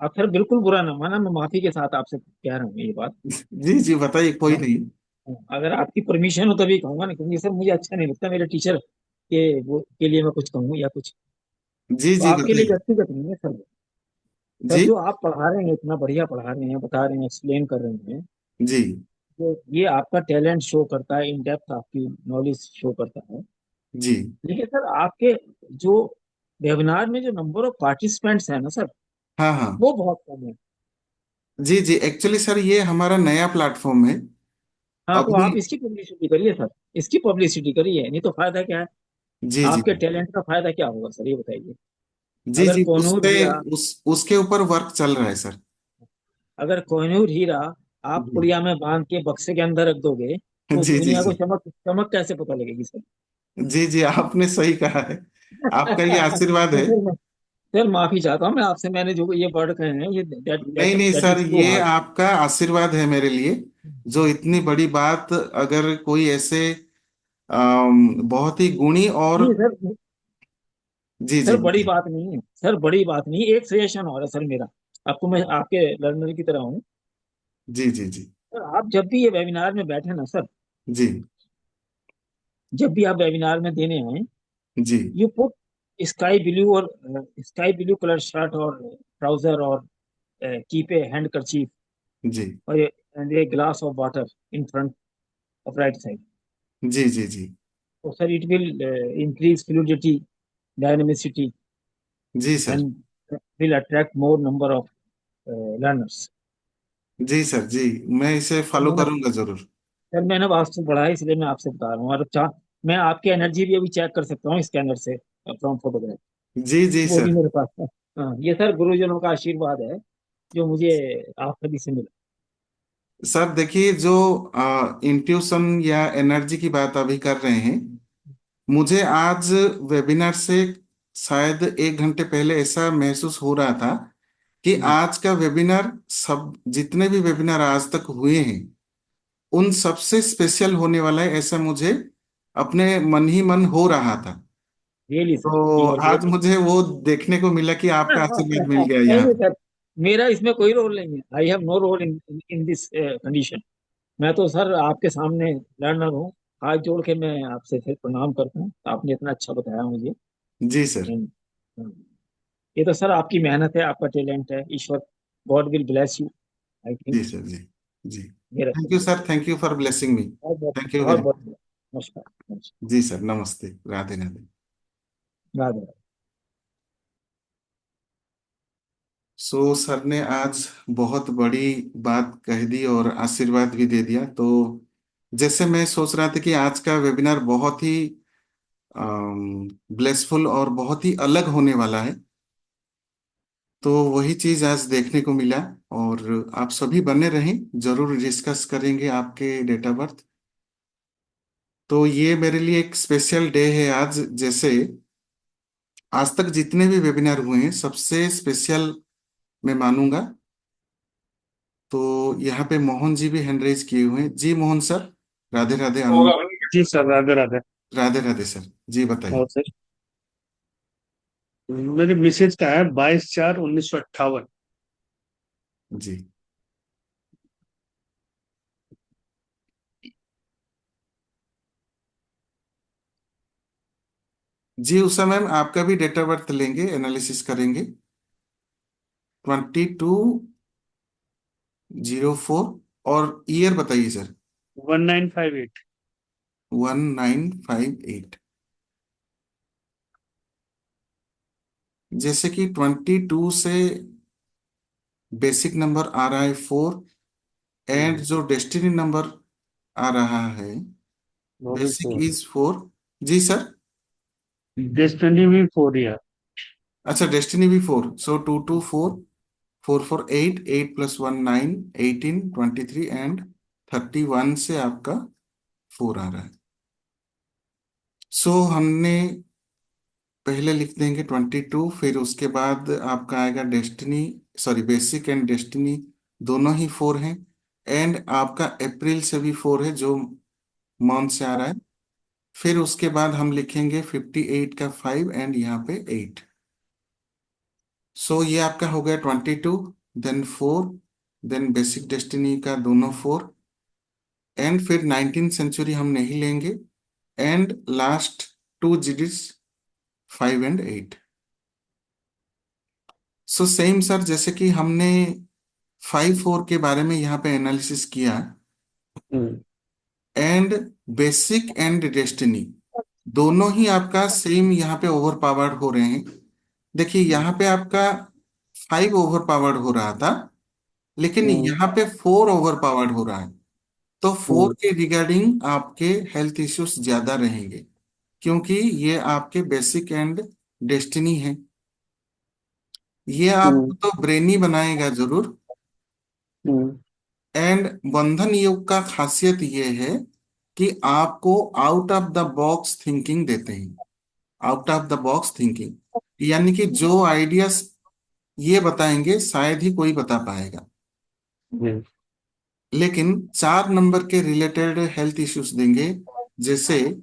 आप सर बिल्कुल बुरा ना माना, मैं माफी के साथ आपसे कह रहा हूँ ये बात। जी जी, बताइए, कोई हाँ, नहीं। अगर आपकी परमिशन हो तभी कहूंगा ना, क्योंकि सर मुझे अच्छा नहीं लगता मेरे टीचर के वो के लिए मैं कुछ कहूँ या कुछ। जी तो जी, आपके लिए बताइए। व्यक्तिगत नहीं है सर। सर जी जो आप पढ़ा रहे हैं, इतना बढ़िया पढ़ा रहे हैं, बता रहे हैं, एक्सप्लेन कर रहे हैं, जी तो ये आपका टैलेंट शो करता है, इन डेप्थ आपकी नॉलेज शो करता है। जी। लेकिन सर आपके जो वेबिनार में जो नंबर ऑफ पार्टिसिपेंट्स है ना सर, हाँ हाँ। वो बहुत कम है। जी जी, एक्चुअली सर ये हमारा नया प्लेटफॉर्म है हाँ, तो अभी। आप इसकी पब्लिसिटी करिए सर, इसकी पब्लिसिटी करिए, नहीं तो फायदा क्या है? जी जी आपके टैलेंट का फायदा क्या होगा सर, ये बताइए। जी अगर जी, उस कोहिनूर पे हीरा, उसके ऊपर वर्क चल रहा है सर। अगर कोहिनूर हीरा आप जी पुड़िया में बांध के बक्से के अंदर रख दोगे, तो जी जी दुनिया को जी चमक चमक कैसे पता लगेगी सर? जी जी, आपने सही कहा है। आपका ये आशीर्वाद तो है। सर माफी चाहता हूँ मैं आपसे, मैंने जो ये वर्ड कहे हैं, ये दैट नहीं दैट नहीं दैट सर, इज टू ये हार्ड। आपका आशीर्वाद है मेरे लिए। जो इतनी बड़ी बात, अगर कोई ऐसे बहुत ही गुणी और। नहीं सर, जी जी सर बड़ी बताइए। बात नहीं है सर, बड़ी बात नहीं, एक सजेशन और है सर मेरा आपको, मैं आपके लर्नर की तरह हूँ। जी जी जी सर आप जब भी ये वेबिनार में बैठे ना सर, जी जब भी आप वेबिनार में देने आए, जी यू पुट स्काई ब्लू और स्काई ब्लू कलर शर्ट और ट्राउजर, और कीप ए हैंड करचीफ, जी और a glass of water in front of right side. जी जी जी तो sir it will increase fluidity, dynamicity, जी sir. And will attract more number of learners. जी सर जी, मैं इसे फॉलो मैंने करूंगा जरूर। सर मैंने आपसे पढ़ा है, इसलिए मैं आपसे बता रहा हूँ, और चाह मैं आपकी एनर्जी भी अभी चेक कर सकता हूँ स्कैनर से, फ्रॉम फोटोग्राफ, जी जी वो भी सर। मेरे पास है। हाँ, ये सर गुरुजनों का आशीर्वाद है जो मुझे आप सभी से मिला। सर देखिए, जो इंट्यूशन या एनर्जी की बात अभी कर रहे हैं, मुझे आज वेबिनार से शायद 1 घंटे पहले ऐसा महसूस हो रहा था कि हम्म, आज का वेबिनार, सब जितने भी वेबिनार आज तक हुए हैं उन सबसे स्पेशल होने वाला है, ऐसा मुझे अपने मन ही मन हो रहा था। रियली सर, तो यू आर आज ग्रेट। मुझे वो देखने को मिला कि आपका आशीर्वाद मिल गया नहीं यहाँ नहीं पे। सर, मेरा इसमें कोई रोल नहीं है, I have no role in in this condition. मैं तो सर आपके सामने लर्नर हूँ, हाथ जोड़ के मैं आपसे फिर प्रणाम करता हूँ, आपने इतना अच्छा बताया मुझे। जी सर। And, ये तो सर आपकी मेहनत है, आपका टैलेंट है, ईश्वर, God will bless you, I think. जी सर। जी जी। मेरा thank you sir, thank you for blessing me. बहुत बहुत थैंक यू बहुत वेरी। बहुत नमस्कार, नमस्कार। जी सर, नमस्ते, राधे राधे। राधे। सो सर ने आज बहुत बड़ी बात कह दी और आशीर्वाद भी दे दिया। तो जैसे मैं सोच रहा था कि आज का वेबिनार बहुत ही ब्लेसफुल और बहुत ही अलग होने वाला है, तो वही चीज आज देखने को मिला। और आप सभी बने रहें, जरूर डिस्कस करेंगे आपके डेट ऑफ बर्थ। तो ये मेरे लिए एक स्पेशल डे है आज। जैसे आज तक जितने भी वेबिनार हुए हैं सबसे स्पेशल मैं मानूंगा। तो यहाँ पे मोहन जी भी हैंड रेज किए हुए हैं। जी मोहन सर, राधे राधे, होगा जी सर, राधे राधे। राधे राधे सर। जी बताइए। और सर, मेरे मिसेज का है 22/4/1958। जी जी, उस समय हम आपका भी डेट ऑफ बर्थ लेंगे, एनालिसिस करेंगे। 2204। और ईयर बताइए सर। 1958। 1958। जैसे कि 22 से बेसिक नंबर आ रहा है 4, एंड जो डेस्टिनी नंबर आ रहा है वो भी बेसिक 4। इज 4। जी सर। डेस्टिनी भी 4 या। अच्छा, डेस्टिनी भी 4, सो 224, 448, 8 + 1 9, 18, 23 एंड 31 से आपका 4 आ रहा है। सो हमने पहले लिख देंगे 22, फिर उसके बाद आपका आएगा destiny, sorry basic and destiny दोनों ही 4 हैं। एंड आपका अप्रैल से भी 4 है जो मंथ से आ रहा है। फिर उसके बाद हम लिखेंगे 58 का 5 एंड यहाँ पे 8। सो ये आपका हो गया 22, देन 4, देन बेसिक डेस्टिनी का दोनों 4, एंड फिर 19th सेंचुरी हम नहीं लेंगे, and last 2 digits 5 and 8। So same sir, जैसे कि हमने 5 4 के बारे में यहाँ पे एनालिसिस किया, हम्म। एंड बेसिक एंड डेस्टिनी दोनों ही आपका सेम यहाँ पे ओवर पावर्ड हो रहे हैं। देखिए यहाँ पे आपका 5 ओवर पावर्ड हो रहा था, लेकिन हम्म। यहाँ पे 4 ओवर पावर्ड हो रहा है। तो 4 हम्म। के रिगार्डिंग आपके हेल्थ इश्यूज ज्यादा रहेंगे, क्योंकि ये आपके बेसिक एंड डेस्टिनी है। ये हम्म। आपको तो ब्रेनी बनाएगा जरूर। हम्म। एंड बंधन योग का खासियत ये है कि आपको out of the box thinking देते हैं। Out of the box thinking यानी कि जो आइडियाज ये बताएंगे शायद ही कोई बता पाएगा। हम्म। लेकिन 4 नंबर के रिलेटेड हेल्थ इश्यूज देंगे, जैसे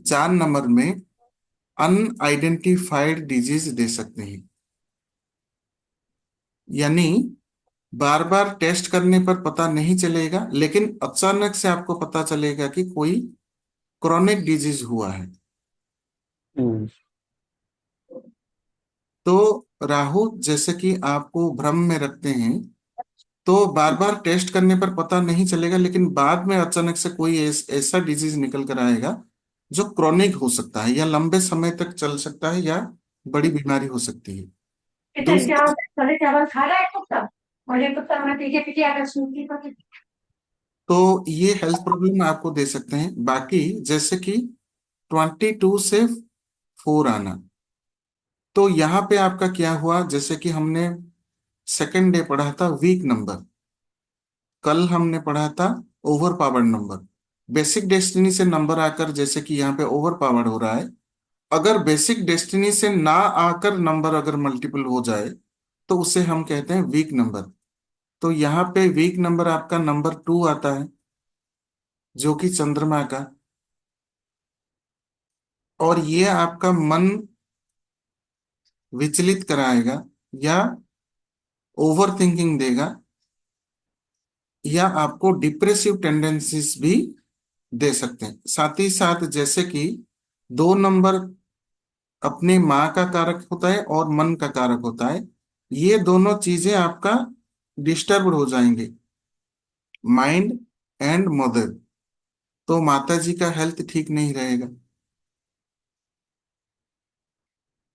4 नंबर में अनआइडेंटिफाइड डिजीज दे सकते हैं। यानी बार बार टेस्ट करने पर पता नहीं चलेगा, लेकिन अचानक से आपको पता चलेगा कि कोई क्रॉनिक डिजीज हुआ है। हम्म। तो राहु जैसे कि आपको भ्रम में रखते हैं, तो बार बार टेस्ट करने पर पता नहीं चलेगा, लेकिन बाद में अचानक से कोई ऐसा डिजीज निकल कर आएगा जो क्रॉनिक हो सकता है, या लंबे समय तक चल सकता है, या बड़ी बीमारी हो सकती है। इधर क्या दूसरा, सारे चावल खा रहा है कुत्ता। और ये कुत्ता हमें पीछे पीछे आकर सूंघी को। तो ये हेल्थ प्रॉब्लम आपको दे सकते हैं। बाकी जैसे कि 22 से 4 आना, तो यहाँ पे आपका क्या हुआ, जैसे कि हमने सेकेंड डे पढ़ा था वीक नंबर, कल हमने पढ़ा था over powered number. Basic destiny से नंबर आकर जैसे कि यहाँ पे ओवर पावर्ड हो रहा है, अगर बेसिक डेस्टिनी से ना आकर नंबर अगर मल्टीपल हो जाए तो उसे हम कहते हैं वीक नंबर। तो यहाँ पे वीक नंबर आपका नंबर 2 आता है, जो कि चंद्रमा का, और ये आपका मन विचलित कराएगा, या ओवर थिंकिंग देगा, या आपको डिप्रेसिव टेंडेंसीज भी दे सकते हैं। साथ ही साथ जैसे कि 2 नंबर अपने माँ का कारक होता है और मन का कारक होता है, ये दोनों चीजें आपका डिस्टर्ब हो जाएंगे, माइंड एंड मदर। तो माता जी का हेल्थ ठीक नहीं रहेगा।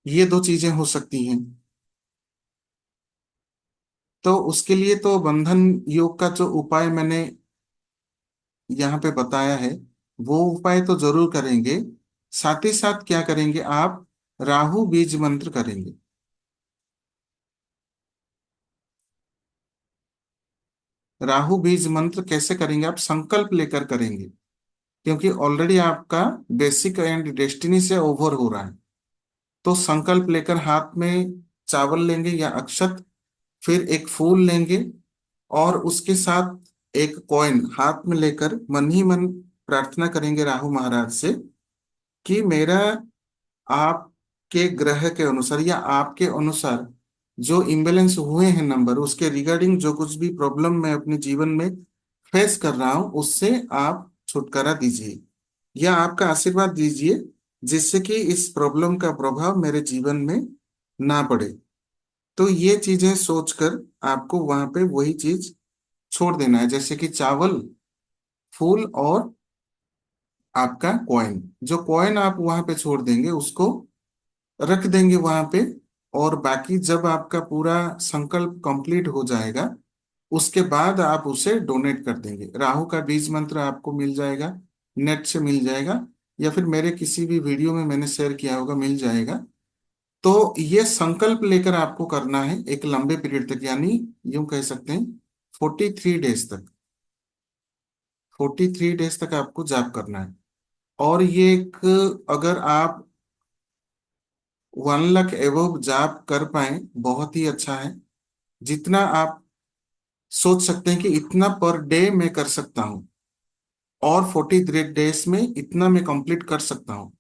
ये 2 चीजें हो सकती हैं। तो उसके लिए तो बंधन योग का जो उपाय मैंने यहाँ पे बताया है, वो उपाय तो जरूर करेंगे। साथ ही साथ क्या करेंगे आप, राहु बीज मंत्र करेंगे। राहु बीज मंत्र कैसे करेंगे, आप संकल्प लेकर करेंगे, क्योंकि ऑलरेडी आपका बेसिक एंड डेस्टिनी से ओवर हो रहा है। तो संकल्प लेकर हाथ में चावल लेंगे या अक्षत, फिर एक फूल लेंगे, और उसके साथ एक कॉइन हाथ में लेकर मन ही मन प्रार्थना करेंगे राहु महाराज से कि मेरा आपके ग्रह के अनुसार या आपके अनुसार जो इम्बेलेंस हुए हैं नंबर, उसके रिगार्डिंग जो कुछ भी प्रॉब्लम मैं अपने जीवन में फेस कर रहा हूं उससे आप छुटकारा दीजिए, या आपका आशीर्वाद दीजिए, जिससे कि इस प्रॉब्लम का प्रभाव मेरे जीवन में ना पड़े। तो ये चीजें सोचकर आपको वहां पे वही चीज छोड़ देना है, जैसे कि चावल, फूल और आपका कॉइन। जो कॉइन आप वहां पे छोड़ देंगे उसको रख देंगे वहां पे। और बाकी जब आपका पूरा संकल्प कंप्लीट हो जाएगा उसके बाद आप उसे डोनेट कर देंगे। राहु का बीज मंत्र आपको मिल जाएगा, नेट से मिल जाएगा, या फिर मेरे किसी भी वीडियो में मैंने शेयर किया होगा, मिल जाएगा। तो ये संकल्प लेकर आपको करना है एक लंबे पीरियड तक, यानी यूं कह सकते हैं 43 डेज तक। 43 डेज तक आपको जाप करना है। और ये एक, अगर आप 1 लाख एवब जाप कर पाए बहुत ही अच्छा है। जितना आप सोच सकते हैं कि इतना पर डे मैं कर सकता हूँ और 43 डेज में इतना मैं कंप्लीट कर सकता हूँ,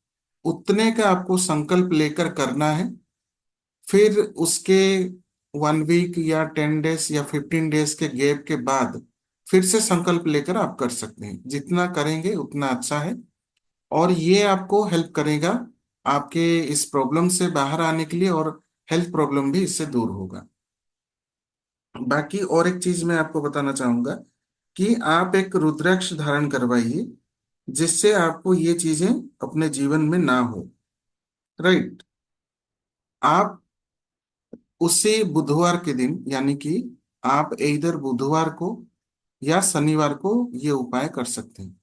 उतने का आपको संकल्प लेकर करना है। फिर उसके 1 वीक या 10 डेज या 15 डेज के गैप के बाद फिर से संकल्प लेकर आप कर सकते हैं। जितना करेंगे उतना अच्छा है, और ये आपको हेल्प करेगा आपके इस प्रॉब्लम से बाहर आने के लिए, और हेल्थ प्रॉब्लम भी इससे दूर होगा। बाकी और एक चीज मैं आपको बताना चाहूंगा कि आप एक रुद्राक्ष धारण करवाइए, जिससे आपको ये चीजें अपने जीवन में ना हो। राइट। आप उसी बुधवार के दिन, यानी कि आप इधर बुधवार को या शनिवार को ये उपाय कर सकते हैं।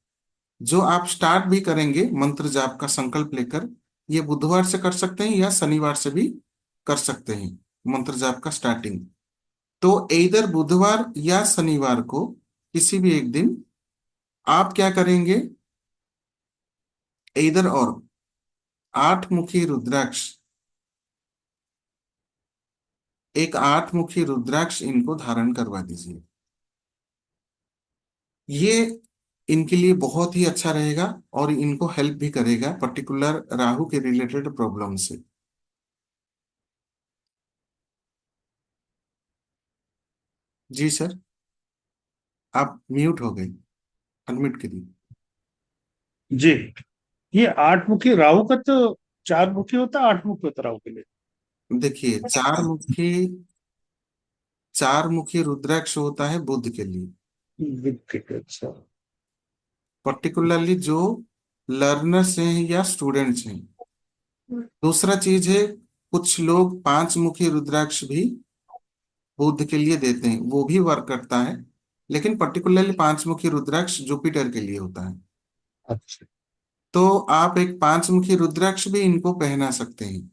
जो आप स्टार्ट भी करेंगे मंत्र जाप का संकल्प लेकर, ये बुधवार से कर सकते हैं या शनिवार से भी कर सकते हैं मंत्र जाप का स्टार्टिंग। तो इधर बुधवार या शनिवार को किसी भी एक दिन आप क्या करेंगे, इधर और 8 मुखी रुद्राक्ष, एक 8 मुखी रुद्राक्ष इनको धारण करवा दीजिए। ये इनके लिए बहुत ही अच्छा रहेगा और इनको हेल्प भी करेगा पर्टिकुलर राहु के रिलेटेड प्रॉब्लम से। जी सर, आप म्यूट हो गए, अनम्यूट करिए। जी। ये 8 मुखी राहु का तो 4 मुखी होता है, 8 मुखी होता है राहु के लिए। देखिए, 4 मुखी रुद्राक्ष होता है बुध के लिए, विकेट, अच्छा। पर्टिकुलरली जो लर्नर्स हैं या स्टूडेंट्स हैं। दूसरा चीज है, कुछ लोग 5 मुखी रुद्राक्ष भी बुध के लिए देते हैं, वो भी वर्क करता है, लेकिन पर्टिकुलरली 5 मुखी रुद्राक्ष जुपिटर के लिए होता है। अच्छा। तो आप एक 5 मुखी रुद्राक्ष भी इनको पहना सकते हैं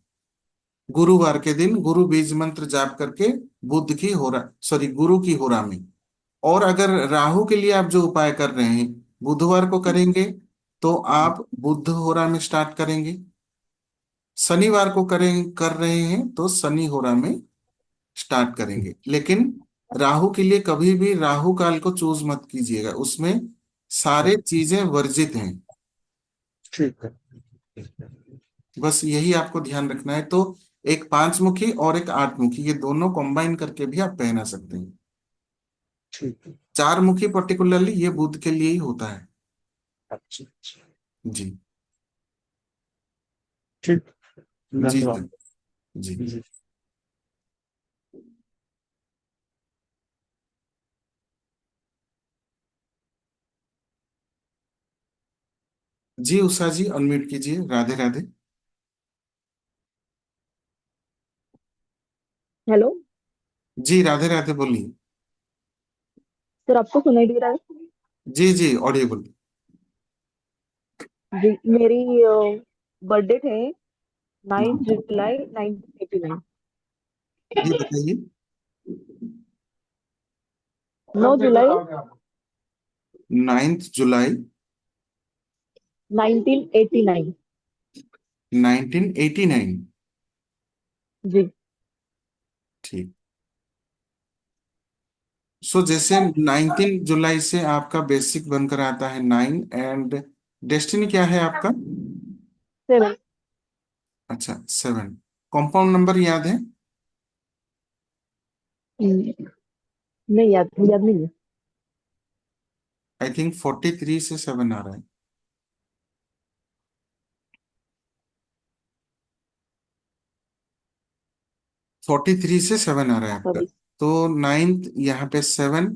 गुरुवार के दिन, गुरु बीज मंत्र जाप करके, बुध की होरा, सॉरी, गुरु की होरा में। और अगर राहु के लिए आप जो उपाय कर रहे हैं बुधवार को करेंगे, तो आप बुध होरा में स्टार्ट करेंगे। शनिवार को कर रहे हैं तो शनि होरा में स्टार्ट करेंगे। लेकिन राहु के लिए कभी भी राहु काल को चूज मत कीजिएगा, उसमें सारे चीजें वर्जित हैं। ठीक है। बस यही आपको ध्यान रखना है। तो एक 5 मुखी और एक 8 मुखी, ये दोनों कंबाइन करके भी आप पहना सकते हैं। ठीक है। 4 मुखी पर्टिकुलरली ये बुध के लिए ही होता है। अच्छा अच्छा। जी। ठीक। जी धन्यवाद। सर। जी। जी। जी उषा जी, अनम्यूट कीजिए। राधे राधे। हेलो जी राधे राधे, बोलिए। सर, आपको सुनाई दे रहा है? जी जी, ऑडियबल। जी, मेरी बर्थडे थे 9 जुलाई 1989। जी बताइए। 9 जुलाई 9 जुलाई 1989। 1989। जी। ठीक। सो जैसे 19 जुलाई से आपका बेसिक बनकर आता है 9, एंड डेस्टिनी क्या है आपका? 7। अच्छा, 7। कंपाउंड नंबर याद है? नहीं, याद याद नहीं है। आई थिंक 43 से 7 आ रहा है। 43 से 7 आ रहा है आपका। सॉरी। तो नाइन्थ यहाँ पे 7,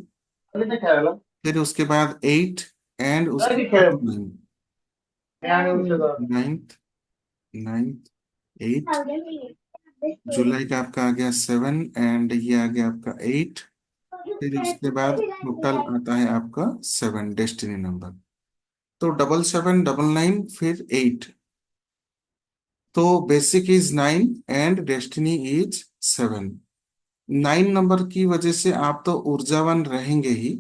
फिर उसके बाद 8, एंड उसके बाद 9। नाइन्थ, नाइन्थ, 8, जुलाई का आपका आ गया 7, एंड ये आ गया आपका 8, फिर उसके बाद टोटल आता है आपका 7 डेस्टिनी नंबर। तो 7799 फिर 8, तो basic is 9 and destiny is 7। 9 number की वजह से आप तो ऊर्जावान रहेंगे ही।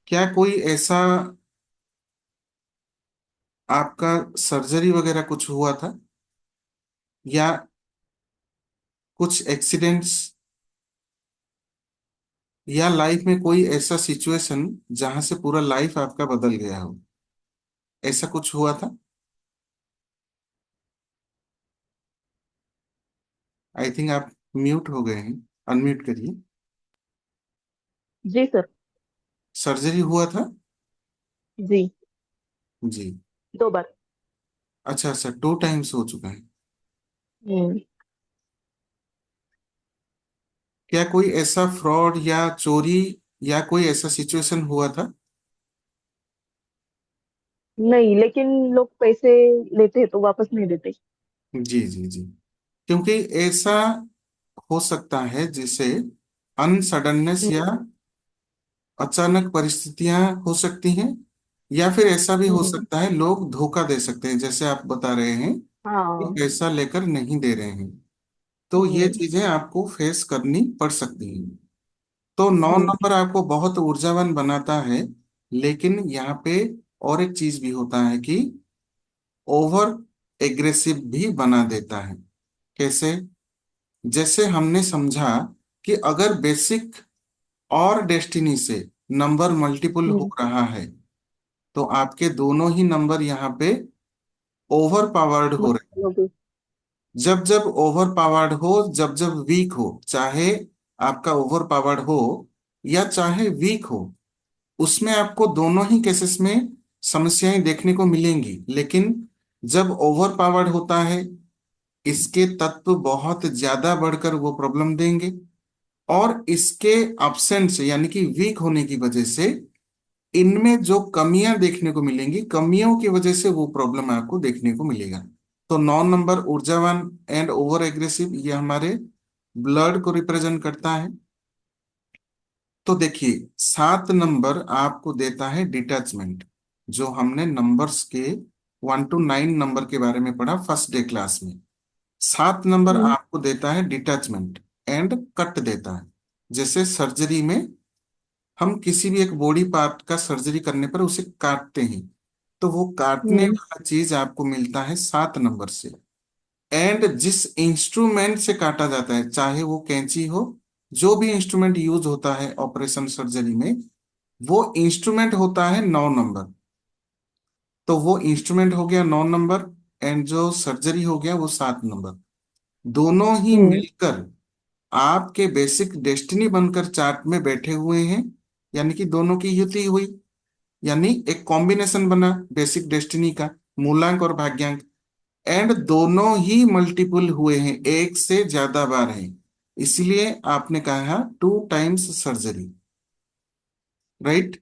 क्या कोई ऐसा आपका सर्जरी वगैरह कुछ हुआ था, या कुछ एक्सीडेंट्स, या लाइफ में कोई ऐसा सिचुएशन जहां से पूरा लाइफ आपका बदल गया हो, ऐसा कुछ हुआ था? आई थिंक आप म्यूट हो गए हैं, अनम्यूट करिए। जी सर। सर्जरी हुआ था? जी। जी। 2 बार। अच्छा अच्छा, 2 टाइम्स हो चुका है। हम्म। क्या कोई ऐसा फ्रॉड या चोरी या कोई ऐसा सिचुएशन हुआ था? नहीं, लेकिन लोग पैसे लेते हैं तो वापस नहीं देते। जी जी जी। क्योंकि ऐसा हो सकता है जिसे अनसडननेस या हम्म। अचानक परिस्थितियां हो सकती हैं, या फिर ऐसा भी हो हम्म। सकता है लोग धोखा दे सकते हैं, जैसे आप बता रहे हैं कि हाँ। पैसा लेकर नहीं दे रहे हैं। तो ये हम्म। चीजें आपको फेस करनी पड़ सकती हैं। तो 9 नंबर हम्म। आपको बहुत ऊर्जावान बनाता है, लेकिन यहाँ पे और एक चीज भी होता है कि ओवर एग्रेसिव भी बना देता है। कैसे? जैसे हमने समझा कि अगर बेसिक और डेस्टिनी से नंबर मल्टीपल हो हम्म। रहा है, तो आपके दोनों ही नंबर यहाँ पे ओवर पावर्ड हो रहे हैं। मतलब। जब जब ओवर पावर्ड हो, जब जब वीक हो, चाहे आपका ओवर पावर्ड हो या चाहे वीक हो, उसमें आपको दोनों ही केसेस में समस्याएं देखने को मिलेंगी। लेकिन जब ओवर पावर्ड होता है, इसके तत्व बहुत ज्यादा बढ़कर वो प्रॉब्लम देंगे, और इसके अब्सेंस यानी कि वीक होने की वजह से इनमें जो कमियां देखने को मिलेंगी, कमियों की वजह से वो प्रॉब्लम आपको देखने को मिलेगा। तो 9 नंबर ऊर्जावान एंड ओवर एग्रेसिव, ये हमारे ब्लड को रिप्रेजेंट करता है। तो देखिए, 7 नंबर आपको देता है डिटैचमेंट, जो हमने नंबर्स के 1 to 9 नंबर के बारे में पढ़ा फर्स्ट डे क्लास में। 7 नंबर हम्म। आपको देता है डिटैचमेंट एंड कट देता है। जैसे सर्जरी में हम किसी भी एक बॉडी पार्ट का सर्जरी करने पर उसे काटते हैं, तो वो काटने हम्म। वाला चीज आपको मिलता है 7 नंबर से। एंड जिस इंस्ट्रूमेंट से काटा जाता है, चाहे वो कैंची हो, जो भी इंस्ट्रूमेंट यूज होता है ऑपरेशन सर्जरी में, वो इंस्ट्रूमेंट होता है 9 नंबर। तो वो इंस्ट्रूमेंट हो गया 9 नंबर, एंड जो सर्जरी हो गया वो 7 नंबर। दोनों ही हम्म। मिलकर आपके बेसिक डेस्टिनी बनकर चार्ट में बैठे हुए हैं, यानी कि दोनों की युति हुई, यानी एक कॉम्बिनेशन बना बेसिक डेस्टिनी का, मूलांक और भाग्यांक। एंड दोनों ही मल्टीपल हुए हैं, एक से ज्यादा बार हैं, इसलिए आपने कहा 2 टाइम्स सर्जरी, राइट।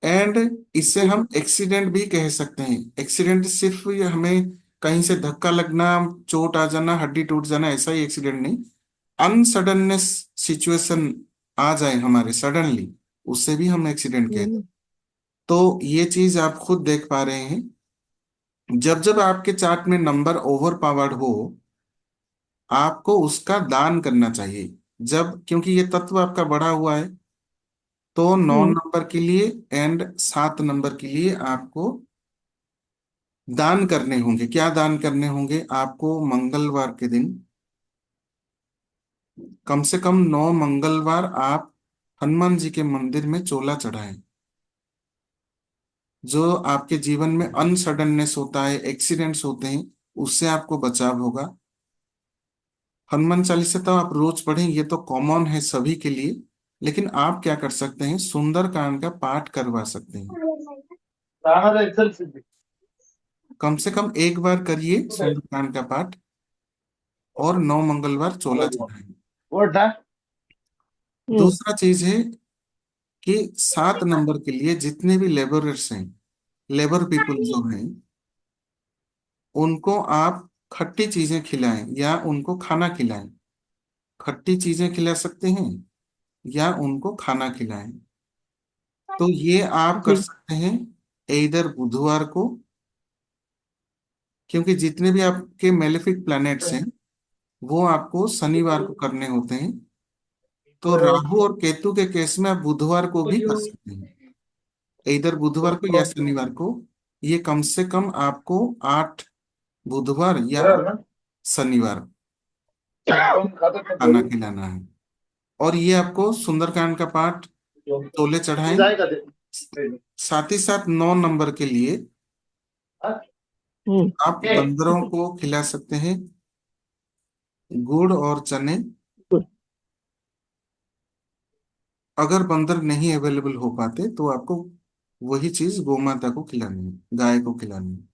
एंड इसे हम एक्सीडेंट भी कह सकते हैं। एक्सीडेंट सिर्फ ये हमें कहीं से धक्का लगना, चोट आ जाना, हड्डी टूट जाना, ऐसा ही एक्सीडेंट नहीं। अनसडननेस सिचुएशन आ जाए हमारे सडनली, उससे भी हम एक्सीडेंट कहते हैं। हम्म। तो ये चीज आप खुद देख पा रहे हैं, जब जब आपके चार्ट में नंबर ओवर पावर्ड हो, आपको उसका दान करना चाहिए। जब, क्योंकि ये तत्व आपका बढ़ा हुआ है, तो 9 नंबर के लिए एंड 7 नंबर के लिए आपको दान करने होंगे। क्या दान करने होंगे? आपको मंगलवार के दिन कम से कम 9 मंगलवार आप हनुमान जी के मंदिर में चोला चढ़ाएं। जो आपके जीवन में अनसडननेस होता है, एक्सीडेंट्स होते हैं, उससे आपको बचाव होगा। हनुमान चालीसा तो आप रोज पढ़ें, ये तो कॉमन है सभी के लिए। लेकिन आप क्या कर सकते हैं? सुंदरकांड का पाठ करवा सकते हैं। कम से कम एक बार करिए सुंदरकांड का पाठ। और 9 मंगलवार चोला चढ़ाएं। और था। हम्म। दूसरा चीज है कि 7 नंबर के लिए जितने भी लेबरर्स हैं, लेबर पीपल जो हैं, उनको आप खट्टी चीजें खिलाएं या उनको खाना खिलाएं। खट्टी चीजें खिला सकते हैं या उनको खाना खिलाएं। तो ये आप कर जी। सकते हैं इधर बुधवार को, क्योंकि जितने भी आपके मेलेफिक प्लैनेट्स हैं वो आपको शनिवार को करने होते हैं। तो राहु और केतु के केस में आप बुधवार को भी कर सकते हैं, इधर बुधवार को या शनिवार को। ये कम से कम आपको 8 बुधवार या शनिवार खाना खिलाना है। और ये आपको सुंदरकांड का पाठ तोले चढ़ाएं। साथ ही साथ 9 नंबर के लिए हम्म। आप बंदरों को खिला सकते हैं गुड़ और चने। गुड। अगर बंदर नहीं अवेलेबल हो पाते तो आपको वही चीज गोमाता को खिलानी है, गाय को खिलानी है।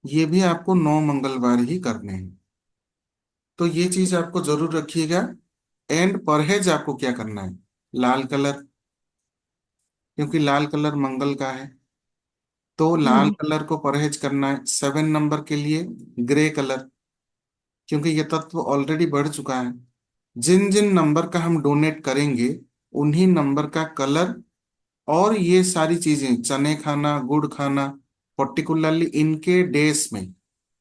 ये भी आपको 9 मंगलवार ही करने हैं। तो ये चीज आपको जरूर रखिएगा। एंड परहेज आपको क्या करना है, लाल कलर, क्योंकि लाल कलर मंगल का है। तो लाल हम्म। कलर को परहेज करना है। 7 नंबर के लिए ग्रे कलर, क्योंकि ये तत्व ऑलरेडी बढ़ चुका है। जिन जिन नंबर का हम डोनेट करेंगे उन्हीं नंबर का कलर और ये सारी चीजें, चने खाना, गुड़ खाना, पर्टिकुलरली इनके डेज में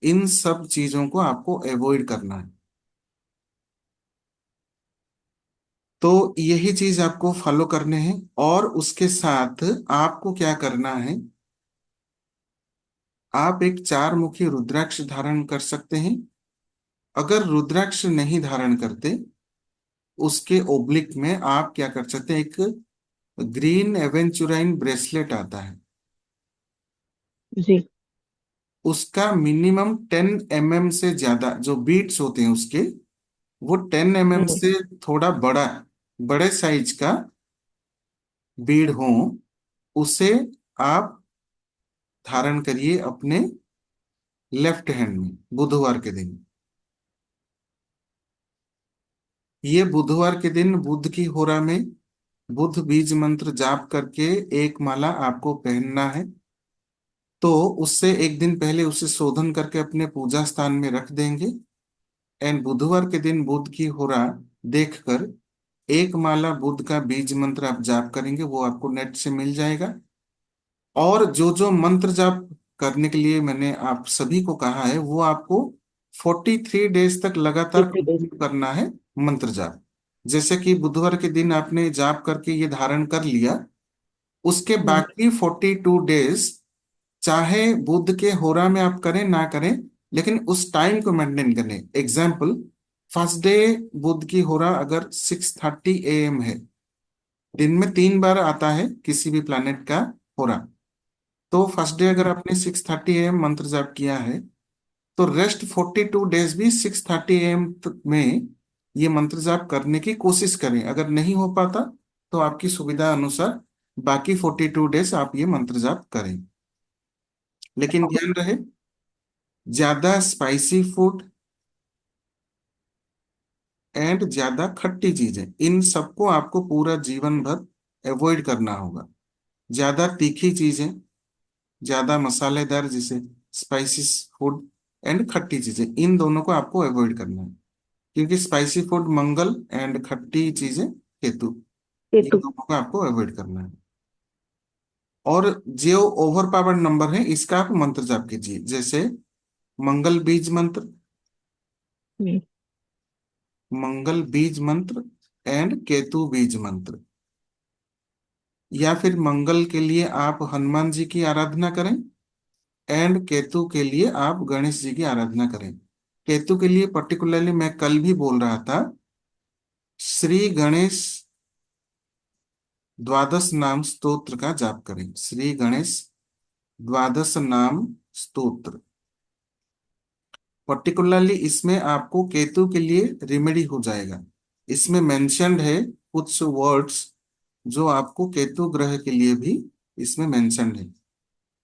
इन सब चीजों को आपको अवॉइड करना है। तो यही चीज आपको फॉलो करने हैं। और उसके साथ आपको क्या करना है, आप एक 4 मुखी रुद्राक्ष धारण कर सकते हैं। अगर रुद्राक्ष नहीं धारण करते, उसके ओब्लिक में आप क्या कर सकते हैं, एक ग्रीन एवेंचुराइन ब्रेसलेट आता है, जी। उसका मिनिमम 10 mm से ज्यादा जो बीट्स होते हैं उसके, वो 10 mm हम्म। से थोड़ा बड़ा, बड़े साइज का बीड हो, उसे आप धारण करिए अपने लेफ्ट हैंड में बुधवार के दिन। ये बुधवार के दिन बुध की होरा में बुध बीज मंत्र जाप करके एक माला आपको पहनना है। तो उससे एक दिन पहले उसे शोधन करके अपने पूजा स्थान में रख देंगे। एंड बुधवार के दिन बुध की होरा देखकर एक माला बुध का बीज मंत्र आप जाप करेंगे, वो आपको नेट से मिल जाएगा। और जो जो मंत्र जाप करने के लिए मैंने आप सभी को कहा है वो आपको 43 डेज तक लगातार 80 days। कंटिन्यू करना है मंत्र जाप। जैसे कि बुधवार के दिन आपने जाप करके ये धारण कर लिया, उसके हम्म। बाकी 42 डेज चाहे बुध के होरा में आप करें ना करें, लेकिन उस टाइम को मेंटेन करें। एग्जाम्पल, फर्स्ट डे बुध की होरा अगर 6:30 AM है, दिन में 3 बार आता है किसी भी प्लैनेट का होरा, तो फर्स्ट डे अगर आपने 6:30 AM मंत्र जाप किया है, तो रेस्ट 42 डेज भी 6:30 AM में ये मंत्र जाप करने की कोशिश करें। अगर नहीं हो पाता तो आपकी सुविधा अनुसार बाकी 42 डेज आप ये मंत्र जाप करें। लेकिन ध्यान रहे, ज्यादा स्पाइसी फूड एंड ज्यादा खट्टी चीजें, इन सबको आपको पूरा जीवन भर अवॉइड करना होगा। ज्यादा तीखी चीजें, ज्यादा मसालेदार जिसे स्पाइसी फूड एंड खट्टी चीजें, इन दोनों को आपको अवॉइड करना है। क्योंकि स्पाइसी फूड मंगल एंड खट्टी चीजें केतु, ये केतु। दोनों को आपको अवॉइड करना है। और जो ओवर पावर्ड नंबर है इसका आप मंत्र जाप कीजिए, जैसे मंगल बीज मंत्र, हम्म। मंगल बीज मंत्र एंड केतु बीज मंत्र। या फिर मंगल के लिए आप हनुमान जी की आराधना करें एंड केतु के लिए आप गणेश जी की आराधना करें। केतु के लिए पर्टिकुलरली मैं कल भी बोल रहा था, श्री गणेश द्वादश नाम स्तोत्र का जाप करें। श्री गणेश द्वादश नाम स्तोत्र, पर्टिकुलरली इसमें आपको केतु के लिए रिमेडी हो जाएगा। इसमें मेंशन्ड है कुछ वर्ड्स जो आपको केतु ग्रह के लिए भी इसमें मेंशन्ड है।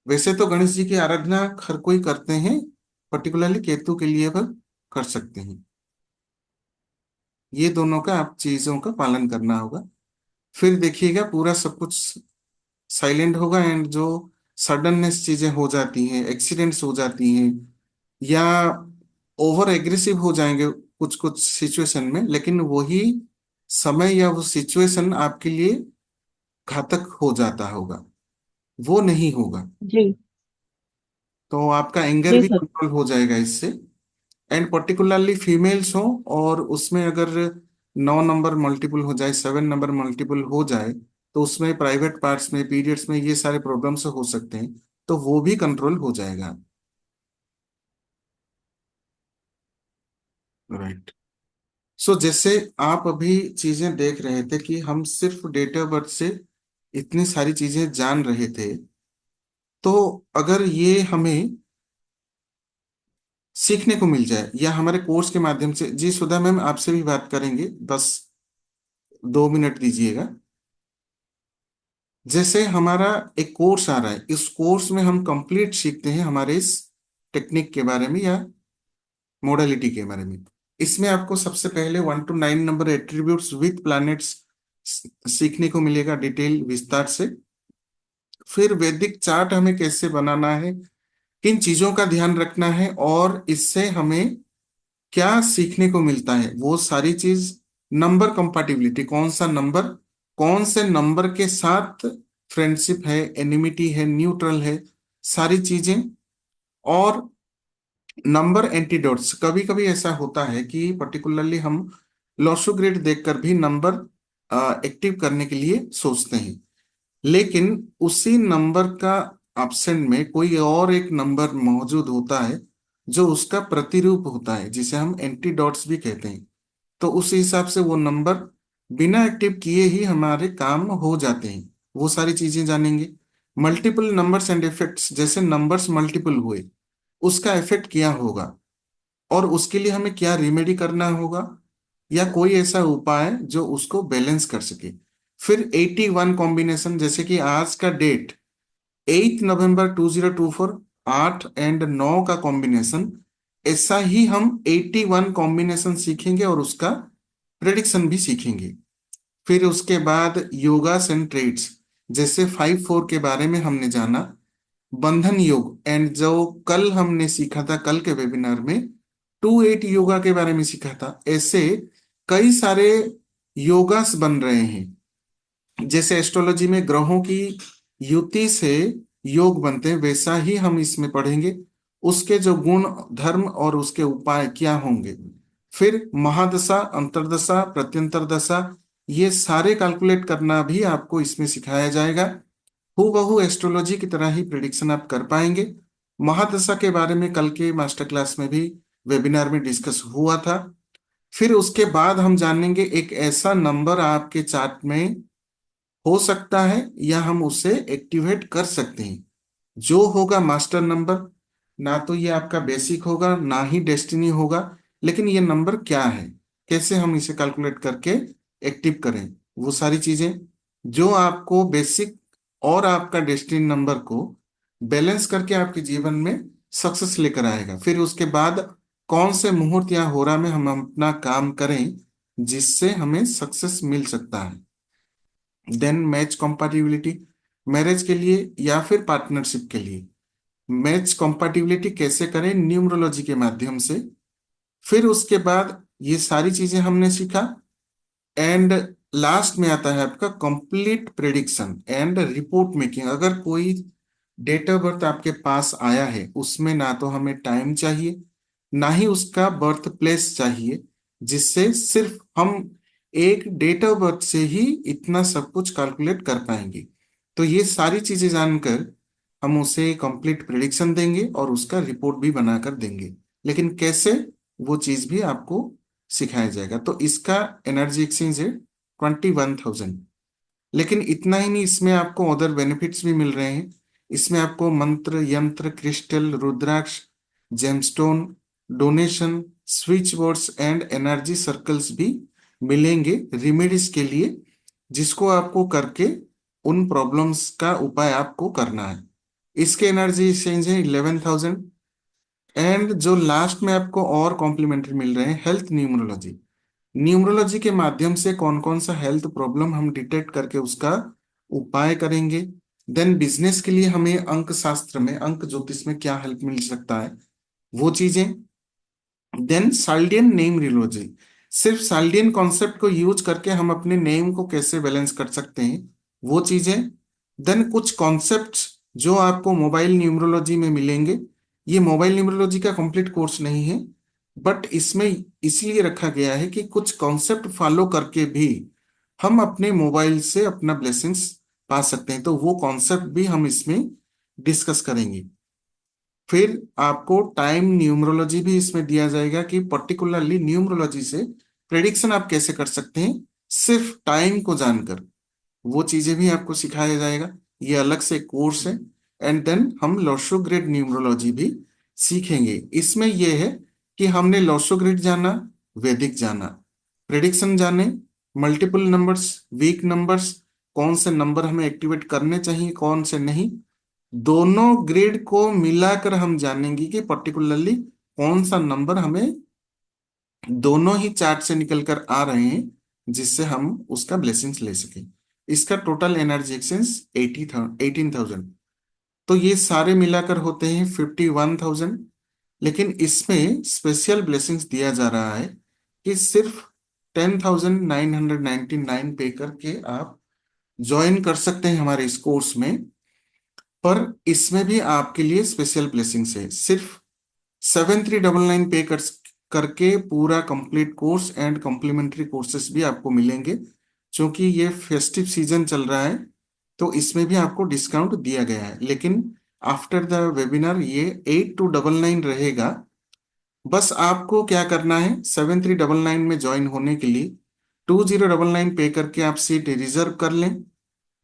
वैसे तो गणेश जी की आराधना हर कोई करते हैं, पर्टिकुलरली केतु के लिए वह कर सकते हैं। ये दोनों का आप चीजों का पालन करना होगा। फिर देखिएगा पूरा सब कुछ साइलेंट होगा, एंड जो सडननेस चीजें हो जाती हैं, एक्सीडेंट्स हो जाती हैं, या ओवर एग्रेसिव हो जाएंगे कुछ कुछ सिचुएशन में, लेकिन वही समय या वो सिचुएशन आपके लिए घातक हो जाता होगा, वो नहीं होगा। जी। तो आपका एंगर जी भी सर। कंट्रोल हो जाएगा इससे। एंड पर्टिकुलरली फीमेल्स हो, और उसमें अगर 9 नंबर मल्टीपल हो जाए, 7 नंबर मल्टीपल हो जाए, तो उसमें प्राइवेट पार्ट्स में, पीरियड्स में ये सारे प्रॉब्लम्स हो सकते हैं, तो वो भी कंट्रोल हो जाएगा। राइट। सो जैसे आप अभी चीजें देख रहे थे कि हम सिर्फ डेट ऑफ बर्थ से इतनी सारी चीजें जान रहे थे, तो अगर ये हमें सीखने को मिल जाए या हमारे कोर्स के माध्यम से, जी सुधा मैम आपसे भी बात करेंगे, बस 2 मिनट दीजिएगा। जैसे हमारा एक कोर्स आ रहा है, इस कोर्स में हम कंप्लीट सीखते हैं हमारे इस टेक्निक के बारे में या मोडालिटी के बारे में। इसमें आपको सबसे पहले 1 to 9 number attributes with planets सीखने को मिलेगा डिटेल विस्तार से। फिर वैदिक चार्ट हमें कैसे बनाना है, किन चीजों का ध्यान रखना है, और इससे हमें क्या सीखने को मिलता है, वो सारी चीज। नंबर कंपैटिबिलिटी, कौन सा नंबर कौन से नंबर के साथ फ्रेंडशिप है, एनिमिटी है, न्यूट्रल है, सारी चीजें। और नंबर एंटीडोट्स, कभी कभी ऐसा होता है कि पर्टिकुलरली हम लॉसो ग्रेड देखकर भी नंबर एक्टिव करने के लिए सोचते हैं, लेकिन उसी नंबर का ऑप्शन में कोई और एक नंबर मौजूद होता है जो उसका प्रतिरूप होता है, जिसे हम एंटीडॉट्स भी कहते हैं। तो उस हिसाब से वो नंबर बिना एक्टिव किए ही हमारे काम हो जाते हैं, वो सारी चीजें जानेंगे। मल्टीपल नंबर्स एंड इफेक्ट्स, जैसे नंबर्स मल्टीपल हुए उसका इफेक्ट क्या होगा, और उसके लिए हमें क्या रिमेडी करना होगा, या कोई ऐसा उपाय जो उसको बैलेंस कर सके। फिर 81 कॉम्बिनेशन, जैसे कि आज का डेट 8 नवंबर 2024, 8 और 9 का कॉम्बिनेशन, ऐसा ही हम 81 कॉम्बिनेशन सीखेंगे और उसका प्रेडिक्शन भी सीखेंगे। फिर उसके बाद योगास एंड ट्रेड्स, जैसे 5-4 के बारे में हमने जाना, बंधन योग, एंड जो कल हमने सीखा था, कल के वेबिनार में 2-8 योगा के बारे में सीखा था। ऐसे कई सारे योगास बन रहे हैं, जैसे एस्ट्रोलॉजी में ग्रहों की युति से योग बनते हैं, वैसा ही हम इसमें पढ़ेंगे, उसके जो गुण धर्म और उसके उपाय क्या होंगे। फिर महादशा, अंतर्दशा, प्रत्यंतर दशा, ये सारे कैलकुलेट करना भी आपको इसमें सिखाया जाएगा। हूबहू एस्ट्रोलॉजी की तरह ही प्रिडिक्शन आप कर पाएंगे। महादशा के बारे में कल के मास्टर क्लास में भी वेबिनार में डिस्कस हुआ था। फिर उसके बाद हम जानेंगे एक ऐसा नंबर आपके चार्ट में हो सकता है या हम उसे एक्टिवेट कर सकते हैं, जो होगा मास्टर नंबर। ना तो ये आपका बेसिक होगा, ना ही डेस्टिनी होगा, लेकिन ये नंबर क्या है, कैसे हम इसे कैलकुलेट करके एक्टिव करें, वो सारी चीजें जो आपको बेसिक और आपका डेस्टिनी नंबर को बैलेंस करके आपके जीवन में सक्सेस लेकर आएगा। फिर उसके बाद कौन से मुहूर्त या होरा में हम अपना काम करें जिससे हमें सक्सेस मिल सकता है। देन मैच कंपैटिबिलिटी, मैरिज के लिए या फिर पार्टनरशिप के लिए मैच कंपैटिबिलिटी कैसे करें न्यूमरोलॉजी के माध्यम से। फिर उसके बाद ये सारी चीजें हमने सीखा, एंड लास्ट में आता है आपका complete prediction and report making. अगर कोई डेट ऑफ बर्थ आपके पास आया है, उसमें ना तो हमें टाइम चाहिए, ना ही उसका बर्थ प्लेस चाहिए, जिससे सिर्फ हम एक डेट ऑफ बर्थ से ही इतना सब कुछ कैलकुलेट कर पाएंगे। तो ये सारी चीजें जानकर हम उसे कंप्लीट प्रिडिक्शन देंगे और उसका रिपोर्ट भी बनाकर देंगे, लेकिन कैसे, वो चीज भी आपको सिखाया जाएगा। तो इसका एनर्जी एक्सचेंज है 21,000। लेकिन इतना ही नहीं, इसमें आपको अदर बेनिफिट्स भी मिल रहे हैं। इसमें आपको मंत्र, यंत्र, क्रिस्टल, रुद्राक्ष, gemstone, donation, switch boards and energy circles भी मिलेंगे रिमेडीज के लिए, जिसको आपको करके उन प्रॉब्लम्स का उपाय आपको करना है। इसके एनर्जी एक्सचेंज है 11,000। एंड जो लास्ट में आपको और कॉम्प्लीमेंट्री मिल रहे हैं, हेल्थ न्यूमरोलॉजी। न्यूमरोलॉजी के माध्यम से कौन कौन सा हेल्थ प्रॉब्लम हम डिटेक्ट करके उसका उपाय करेंगे। देन बिजनेस के लिए हमें अंक शास्त्र में, अंक ज्योतिष में क्या हेल्प मिल सकता है, वो चीजें। देन साल्डियन नेम रिलोजी, सिर्फ साल्डियन कॉन्सेप्ट को यूज करके हम अपने नेम को कैसे बैलेंस कर सकते हैं, वो चीजें। देन कुछ कॉन्सेप्ट्स जो आपको मोबाइल न्यूमरोलॉजी में मिलेंगे। ये मोबाइल न्यूमरोलॉजी का कंप्लीट कोर्स नहीं है, बट इसमें इसलिए रखा गया है कि कुछ कॉन्सेप्ट फॉलो करके भी हम अपने मोबाइल से अपना ब्लेसिंग्स पा सकते हैं, तो वो कॉन्सेप्ट भी हम इसमें डिस्कस करेंगे। फिर आपको टाइम न्यूमरोलॉजी भी इसमें दिया जाएगा कि पर्टिकुलरली न्यूमरोलॉजी से प्रेडिक्शन आप कैसे कर सकते हैं सिर्फ टाइम को जानकर, वो चीजें भी आपको सिखाया जाएगा। ये अलग से कोर्स है। एंड देन हम लोशोग्रिड न्यूमरोलॉजी भी सीखेंगे। इसमें यह है कि हमने लोशोग्रिड जाना, वैदिक जाना, प्रेडिक्शन जाने, मल्टीपल नंबर्स, वीक नंबर्स, कौन से नंबर हमें एक्टिवेट करने चाहिए कौन से नहीं, दोनों ग्रिड को मिलाकर हम जानेंगे कि पर्टिकुलरली कौन सा नंबर हमें दोनों ही चार्ट से निकल कर आ रहे हैं जिससे हम उसका ब्लेसिंग्स ले सकें। इसका टोटल एनर्जी एक्सचेंज 18,000। तो ये सारे मिलाकर होते हैं 51,000। लेकिन इसमें स्पेशल ब्लेसिंग्स दिया जा रहा है कि सिर्फ 10,999 पे करके आप ज्वाइन कर सकते हैं हमारे इस कोर्स में। पर इसमें भी आपके लिए स्पेशल ब्लेसिंग्स है। सिर्फ 7,399 पे करके पूरा complete course and complimentary courses भी आपको मिलेंगे। क्योंकि ये फेस्टिव सीजन चल रहा है तो इसमें भी आपको डिस्काउंट दिया गया है। लेकिन आफ्टर द वेबिनार ये 8,299 रहेगा। बस आपको क्या करना है, 7,399 में ज्वाइन होने के लिए 2,099 पे करके आप सीट रिजर्व कर लें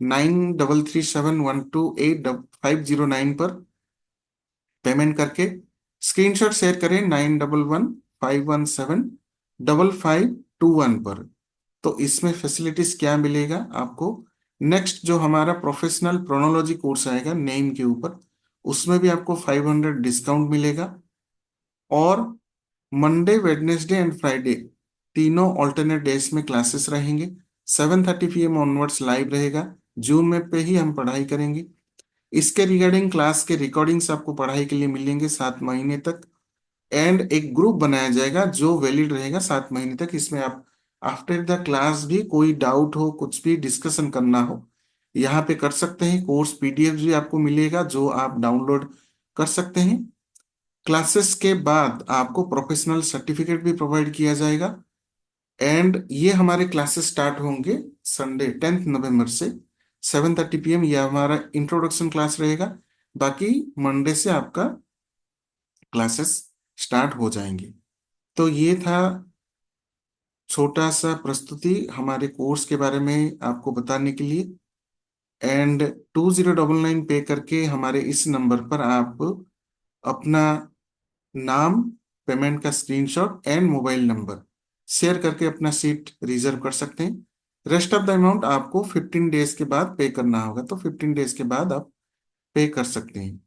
9337128509 पर पेमेंट करके। स्क्रीनशॉट शेयर करें 9115175521 पर। तो इसमें फैसिलिटीज क्या मिलेगा आपको, नेक्स्ट जो हमारा प्रोफेशनल प्रोनोलॉजी कोर्स आएगा नेम के ऊपर, उसमें भी आपको 500 डिस्काउंट मिलेगा। और मंडे, वेडनेसडे एंड फ्राइडे तीनों ऑल्टरनेट डेज में क्लासेस रहेंगे। 7:30 PM ऑनवर्ड्स लाइव रहेगा। जूम में पे ही हम पढ़ाई करेंगे। इसके रिगार्डिंग क्लास के रिकॉर्डिंग्स आपको पढ़ाई के लिए मिलेंगे 7 महीने तक। एंड एक ग्रुप बनाया जाएगा जो वैलिड रहेगा 7 महीने तक। इसमें आप आफ्टर द क्लास भी कोई डाउट हो, कुछ भी डिस्कशन करना हो, यहाँ पे कर सकते हैं। कोर्स पीडीएफ भी आपको मिलेगा जो आप डाउनलोड कर सकते हैं। क्लासेस के बाद आपको प्रोफेशनल सर्टिफिकेट भी प्रोवाइड किया जाएगा। एंड ये हमारे क्लासेस स्टार्ट होंगे संडे 10 नवंबर से 7:30 PM। यह हमारा इंट्रोडक्शन क्लास रहेगा। बाकी मंडे से आपका क्लासेस स्टार्ट हो जाएंगे। तो ये था छोटा सा प्रस्तुति हमारे कोर्स के बारे में आपको बताने के लिए। एंड 2,099 पे करके हमारे इस नंबर पर आप अपना नाम, पेमेंट का screenshot and mobile number share करके अपना सीट रिजर्व कर सकते हैं। रेस्ट ऑफ द अमाउंट आपको 15 डेज के बाद पे करना होगा, तो 15 डेज के बाद आप पे कर सकते हैं।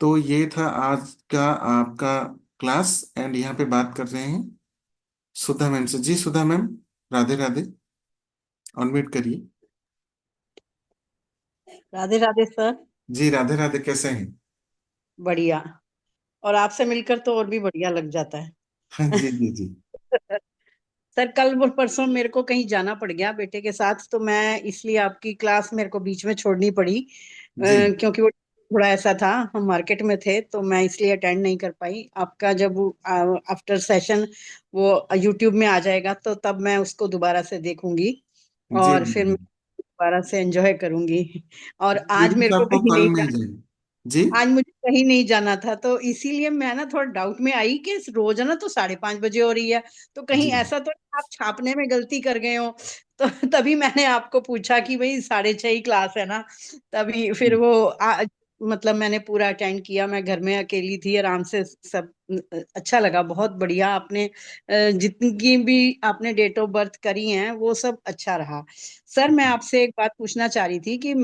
तो ये था आज का आपका क्लास। एंड यहाँ पे बात कर रहे हैं सुधा मैम से। जी सुधा मैम, राधे राधे, अनम्यूट करिए। राधे राधे सर। जी राधे राधे, कैसे हैं? बढ़िया। और आपसे मिलकर तो और भी बढ़िया लग जाता है। हाँ जी जी जी। सर कल वो परसों मेरे को कहीं जाना पड़ गया बेटे के साथ, तो मैं इसलिए आपकी क्लास मेरे को बीच में छोड़नी पड़ी। जी क्योंकि वो थोड़ा ऐसा था, हम मार्केट में थे, तो मैं इसलिए अटेंड नहीं कर पाई। आपका जब आफ्टर सेशन वो यूट्यूब में आ जाएगा तो तब मैं उसको दोबारा से देखूंगी जी और जी फिर मैं जी। दोबारा से एंजॉय करूंगी। और आज प्लीज मेरे को आपको कहीं कल नहीं मिल जाना, जाएगी। जी आज मुझे कहीं नहीं जाना था, तो इसीलिए मैं ना थोड़ा डाउट में आई कि रोज है ना तो 5:30 बजे हो रही है, तो कहीं जी ऐसा तो नहीं आप छापने में गलती कर गए हो। तो तभी मैंने आपको पूछा कि भाई 6:30 ही क्लास है ना, तभी फिर वो मतलब मैंने पूरा अटेंड किया। मैं घर में अकेली थी, आराम से सब अच्छा लगा। बहुत बढ़िया आपने जितनी भी आपने डेट ऑफ बर्थ करी हैं वो सब अच्छा रहा। सर मैं आपसे एक बात पूछना चाह रही थी कि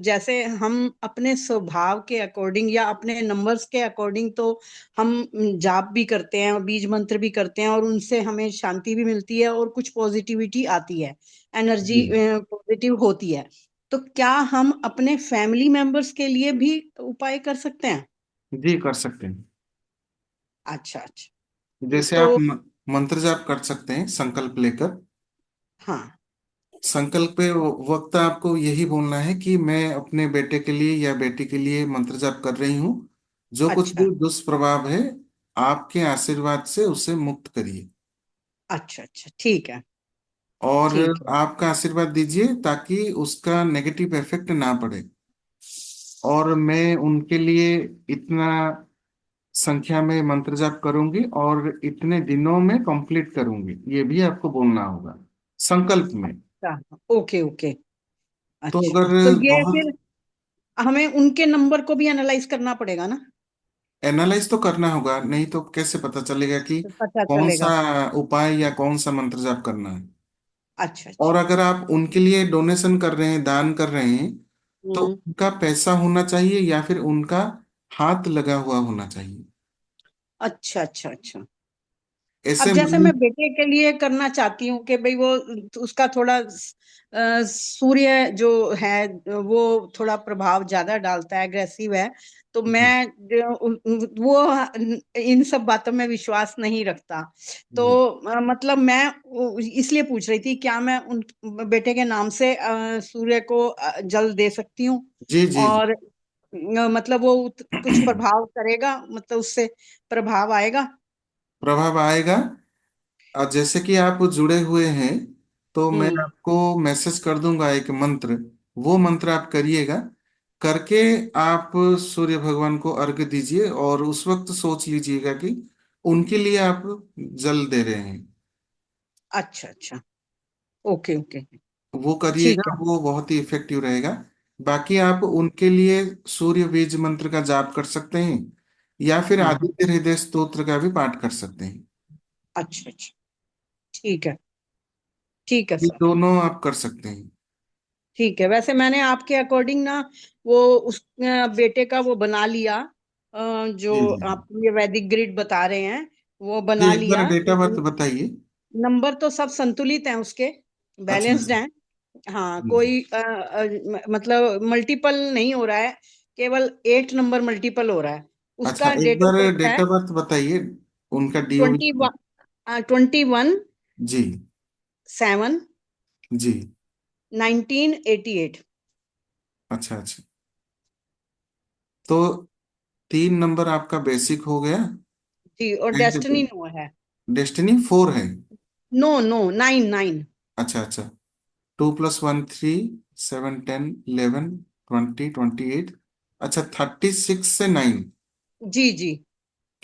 जैसे हम अपने स्वभाव के अकॉर्डिंग या अपने नंबर्स के अकॉर्डिंग तो हम जाप भी करते हैं, बीज मंत्र भी करते हैं, और उनसे हमें शांति भी मिलती है और कुछ पॉजिटिविटी आती है, एनर्जी जी पॉजिटिव होती है। तो क्या हम अपने फैमिली मेंबर्स के लिए भी उपाय कर सकते हैं? जी कर सकते हैं। अच्छा अच्छा। जैसे आप तो मंत्र जाप कर सकते हैं संकल्प लेकर। हाँ। संकल्प पे वक्त आपको यही बोलना है कि मैं अपने बेटे के लिए या बेटी के लिए मंत्र जाप कर रही हूँ। जो कुछ अच्छा भी दुष्प्रभाव है आपके आशीर्वाद से उसे मुक्त करिए। अच्छा अच्छा, ठीक है। और ठीक है। आपका आशीर्वाद दीजिए ताकि उसका नेगेटिव इफेक्ट ना पड़े। और मैं उनके लिए इतना संख्या में मंत्र जाप करूंगी और इतने दिनों में कंप्लीट करूंगी, ये भी आपको बोलना होगा संकल्प में। अच्छा, ओके ओके। तो अच्छा, अगर तो ये बहुत फिर हमें उनके नंबर को भी एनालाइज करना पड़ेगा ना? एनालाइज तो करना होगा, नहीं तो कैसे पता चलेगा कि तो पता कौन सा चलेगा। उपाय या कौन सा मंत्र जाप करना है। अच्छा और अच्छा। अगर आप उनके लिए डोनेशन कर रहे हैं, दान कर रहे हैं, तो हम्म। उनका पैसा होना चाहिए या फिर उनका हाथ लगा हुआ होना चाहिए। अच्छा अच्छा अच्छा। अब ऐसे जैसे मनी। मैं बेटे के लिए करना चाहती हूँ कि भाई वो उसका थोड़ा सूर्य जो है वो थोड़ा प्रभाव ज्यादा डालता है, एग्रेसिव है। तो जी मैं वो इन सब बातों में विश्वास नहीं रखता। तो जी मतलब मैं इसलिए पूछ रही थी, क्या मैं उन बेटे के नाम से सूर्य को जल दे सकती हूँ? जी जी जी। और मतलब वो कुछ प्रभाव करेगा, मतलब उससे प्रभाव आएगा? प्रभाव आएगा। और जैसे कि आप जुड़े हुए हैं तो मैं हम्म। आपको मैसेज कर दूंगा एक मंत्र। वो मंत्र आप करिएगा। करके आप सूर्य भगवान को अर्घ्य दीजिए और उस वक्त सोच लीजिएगा कि उनके लिए आप जल दे रहे हैं। अच्छा अच्छा, ओके ओके। वो करिएगा, ठीक है। वो बहुत ही इफेक्टिव रहेगा। बाकी आप उनके लिए सूर्य बीज मंत्र का जाप कर सकते हैं या फिर हाँ। आदित्य हृदय स्तोत्र का भी पाठ कर सकते हैं। अच्छा अच्छा, ठीक है। ठीक है ये सर। दोनों आप कर सकते हैं। ठीक है, वैसे मैंने आपके अकॉर्डिंग ना वो उस बेटे का वो बना लिया, जी जो जी आप ये वैदिक ग्रिड बता रहे हैं वो जी बना एक बार लिया। डेट ऑफ बर्थ बताइए। नंबर तो सब संतुलित हैं उसके, अच्छा बैलेंस्ड अच्छा। हैं। हाँ, जी जी। कोई मतलब मल्टीपल नहीं हो रहा है, केवल 8 नंबर मल्टीपल हो रहा है। अच्छा उसका एक डेट ऑफ बार बर्थ डेट है ऑफ बर्थ बताइए। उनका डीओबी। 21/7/1988। जी जी। अच्छा अच्छा। तो 3 नंबर आपका बेसिक हो गया। जी, और एंड डेस्टिनी नो है। डेस्टिनी 4 है। No no, 9 9। अच्छा अच्छा। 2 + 1 3, 7 10 11 20 28। अच्छा 36 से 9। जी जी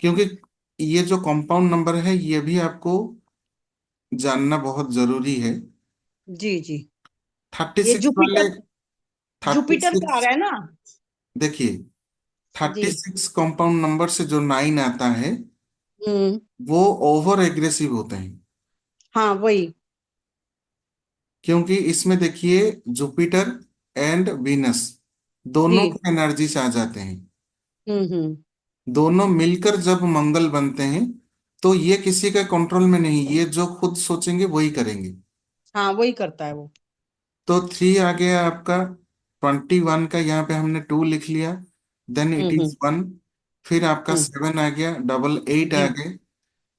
क्योंकि ये जो कंपाउंड नंबर है ये भी आपको जानना बहुत जरूरी है। जी जी। थर्टी ये सिक्स वाले। जुपिटर, थर्टी जुपिटर का आ सिक्स रहा है ना? देखिए, जी। 36 कंपाउंड नंबर से जो 9 आता है हम्म। वो ओवर एग्रेसिव होते हैं। हाँ वही। क्योंकि इसमें देखिए जुपिटर एंड वीनस दोनों जी। के एनर्जी आ जाते हैं। हम्म। दोनों मिलकर जब मंगल बनते हैं तो ये किसी का कंट्रोल में नहीं, ये जो खुद सोचेंगे वही करेंगे। हाँ वही करता है वो। तो 3 आ गया आपका। 21 का यहाँ पे हमने 2 लिख लिया। Then it hmm. इज 1। फिर आपका हम्म। 7 आ गया, डबल 8 आ जी। गए।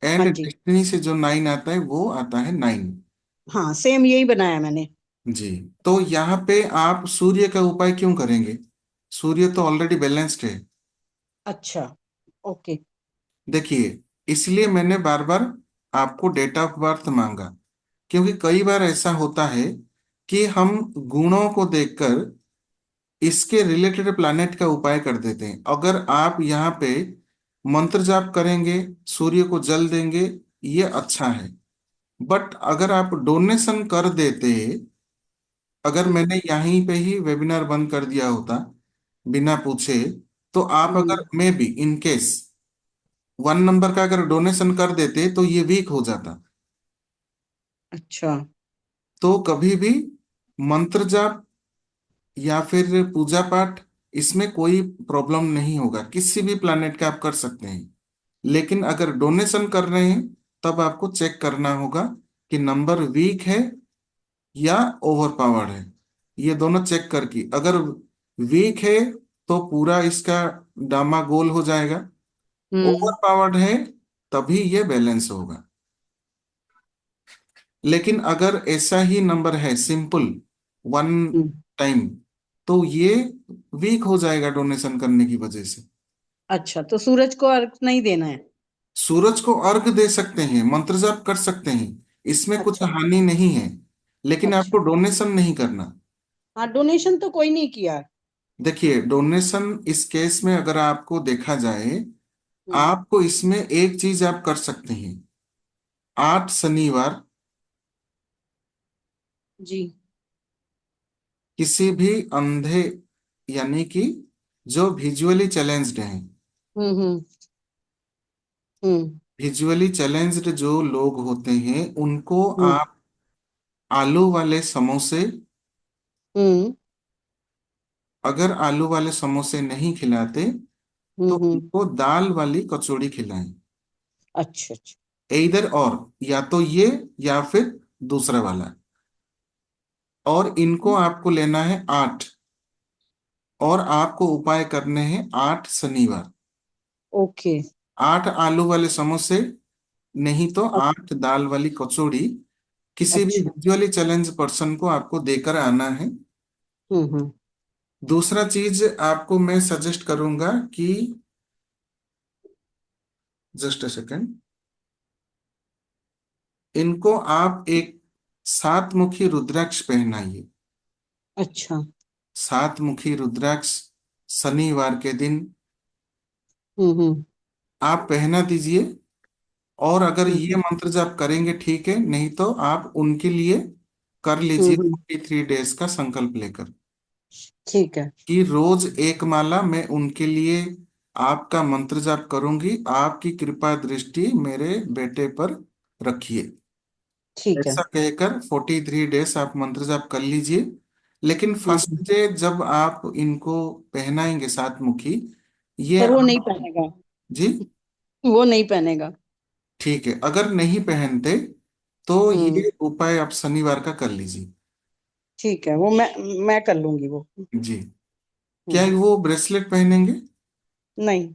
हाँ एंड जी। डेस्टिनी से जो 9 आता है वो आता है 9। हाँ, सेम यही बनाया मैंने। जी। तो यहाँ पे आप सूर्य का उपाय क्यों करेंगे? सूर्य तो ऑलरेडी बैलेंस्ड है। अच्छा, ओके। देखिए, इसलिए मैंने बार बार आपको डेट ऑफ बर्थ मांगा। क्योंकि कई बार ऐसा होता है कि हम गुणों को देखकर इसके रिलेटेड प्लैनेट का उपाय कर देते हैं। अगर आप यहाँ पे मंत्र जाप करेंगे, सूर्य को जल देंगे, ये अच्छा है। बट अगर आप डोनेशन कर देते, अगर हम्म। मैंने यहीं पे ही वेबिनार बंद कर दिया होता बिना पूछे, तो आप हम्म। अगर may be in case 1 number का अगर डोनेशन कर देते तो ये वीक हो जाता। अच्छा। तो कभी भी मंत्र जाप या फिर पूजा पाठ, इसमें कोई प्रॉब्लम नहीं होगा, किसी भी प्लैनेट का आप कर सकते हैं। लेकिन अगर डोनेशन कर रहे हैं तब आपको चेक करना होगा कि नंबर वीक है या ओवर पावर्ड है। ये दोनों चेक करके, अगर वीक है तो पूरा इसका डामा गोल हो जाएगा, ओवर हम्म। पावर्ड है तभी ये बैलेंस होगा। लेकिन अगर ऐसा ही नंबर है सिंपल 1 टाइम, तो ये वीक हो जाएगा डोनेशन करने की वजह से। अच्छा, तो सूरज को अर्घ नहीं देना है? सूरज को अर्घ दे सकते हैं, मंत्र जाप कर सकते हैं, इसमें कुछ अच्छा। हानि नहीं है, लेकिन आपको अच्छा। डोनेशन नहीं करना। हाँ, डोनेशन तो कोई नहीं किया। देखिए, डोनेशन इस केस में अगर आपको देखा जाए, हम्म। आपको इसमें एक चीज आप कर सकते हैं। 8 शनिवार जी। किसी भी अंधे, यानी कि जो विजुअली चैलेंज्ड हैं, हम्म। हम्म। विजुअली चैलेंज्ड जो लोग होते हैं, उनको हम्म। आप आलू वाले समोसे, हम्म। अगर आलू वाले समोसे नहीं खिलाते तो हम्म। उनको दाल वाली कचौड़ी खिलाएं। अच्छा। अच्छा। इधर और, या तो ये या फिर दूसरा वाला। और इनको आपको लेना है 8, और आपको उपाय करने हैं 8 शनिवार। ओके। 8 आलू वाले समोसे, नहीं तो अ- 8 दाल वाली कचौड़ी, किसी भी अच्छा। विजुअली चैलेंज पर्सन को आपको देकर आना है। हम्म। दूसरा चीज आपको मैं सजेस्ट करूंगा कि, जस्ट अ सेकेंड, इनको आप एक 7 मुखी रुद्राक्ष पहनाइए। अच्छा। 7 मुखी रुद्राक्ष शनिवार के दिन हम्म। आप पहना दीजिए। और अगर ये हम्म। मंत्र जाप करेंगे ठीक है, नहीं तो आप उनके लिए कर लीजिए हम्म। 43 डेज का संकल्प लेकर, ठीक है। कि रोज एक माला मैं उनके लिए आपका मंत्र जाप करूंगी, आपकी कृपा दृष्टि मेरे बेटे पर रखिए। ठीक है। ऐसा कहकर 43 डेज आप मंत्र जाप कर लीजिए। लेकिन फर्स्ट हम्म। डे जब आप इनको पहनाएंगे 7 मुखी, ये पर वो नहीं आप, पहनेगा। जी, वो नहीं पहनेगा। ठीक है, अगर नहीं पहनते तो हम्म। ये उपाय आप शनिवार का कर लीजिए। ठीक है, वो मैं कर लूंगी वो। जी। क्या हम्म। वो ब्रेसलेट पहनेंगे? नहीं।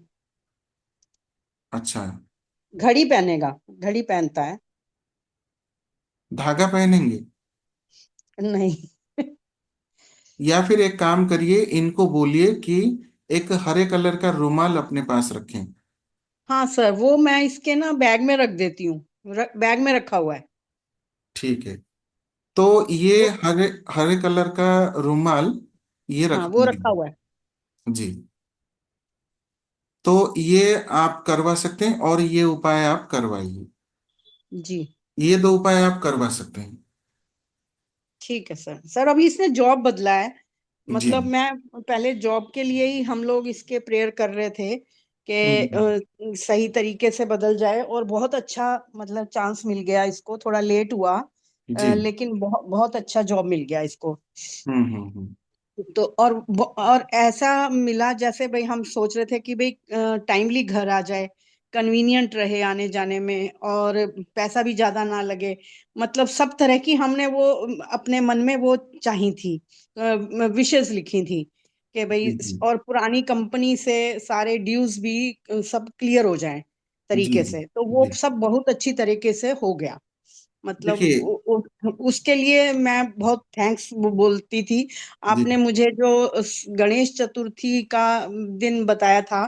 अच्छा। घड़ी पहनेगा, घड़ी पहनता है। धागा पहनेंगे? नहीं। या फिर एक काम करिए, इनको बोलिए कि एक हरे कलर का रुमाल अपने पास रखें। हाँ सर, वो मैं इसके ना बैग में रख देती हूँ। बैग में रखा हुआ है। ठीक है, तो ये वो, हरे हरे कलर का रुमाल ये हाँ, रख वो रखा दीजिए। हुआ है। जी। तो ये आप करवा सकते हैं, और ये उपाय आप करवाइए। जी। ये 2 उपाय आप करवा सकते हैं। ठीक है सर। सर, अभी इसने जॉब बदला है। जी। मतलब मैं पहले जॉब के लिए ही हम लोग इसके प्रेयर कर रहे थे कि हम्म। सही तरीके से बदल जाए, और बहुत अच्छा मतलब चांस मिल गया इसको। थोड़ा लेट हुआ, जी। लेकिन बहुत बहुत अच्छा जॉब मिल गया इसको। हम्म। तो और ऐसा मिला जैसे भाई हम सोच रहे थे कि भाई टाइमली घर आ जाए, कन्वीनियंट रहे आने जाने में, और पैसा भी ज्यादा ना लगे। मतलब सब तरह की हमने वो अपने मन में वो चाही थी, विशेष लिखी थी कि भाई, जी। जी। और पुरानी कंपनी से सारे ड्यूज भी सब क्लियर हो जाएं जी। तरीके जी। से। तो वो जी। सब बहुत अच्छी तरीके से हो गया। मतलब देखिए। उसके लिए मैं बहुत थैंक्स बोलती थी। जी। आपने मुझे जो गणेश चतुर्थी का दिन बताया था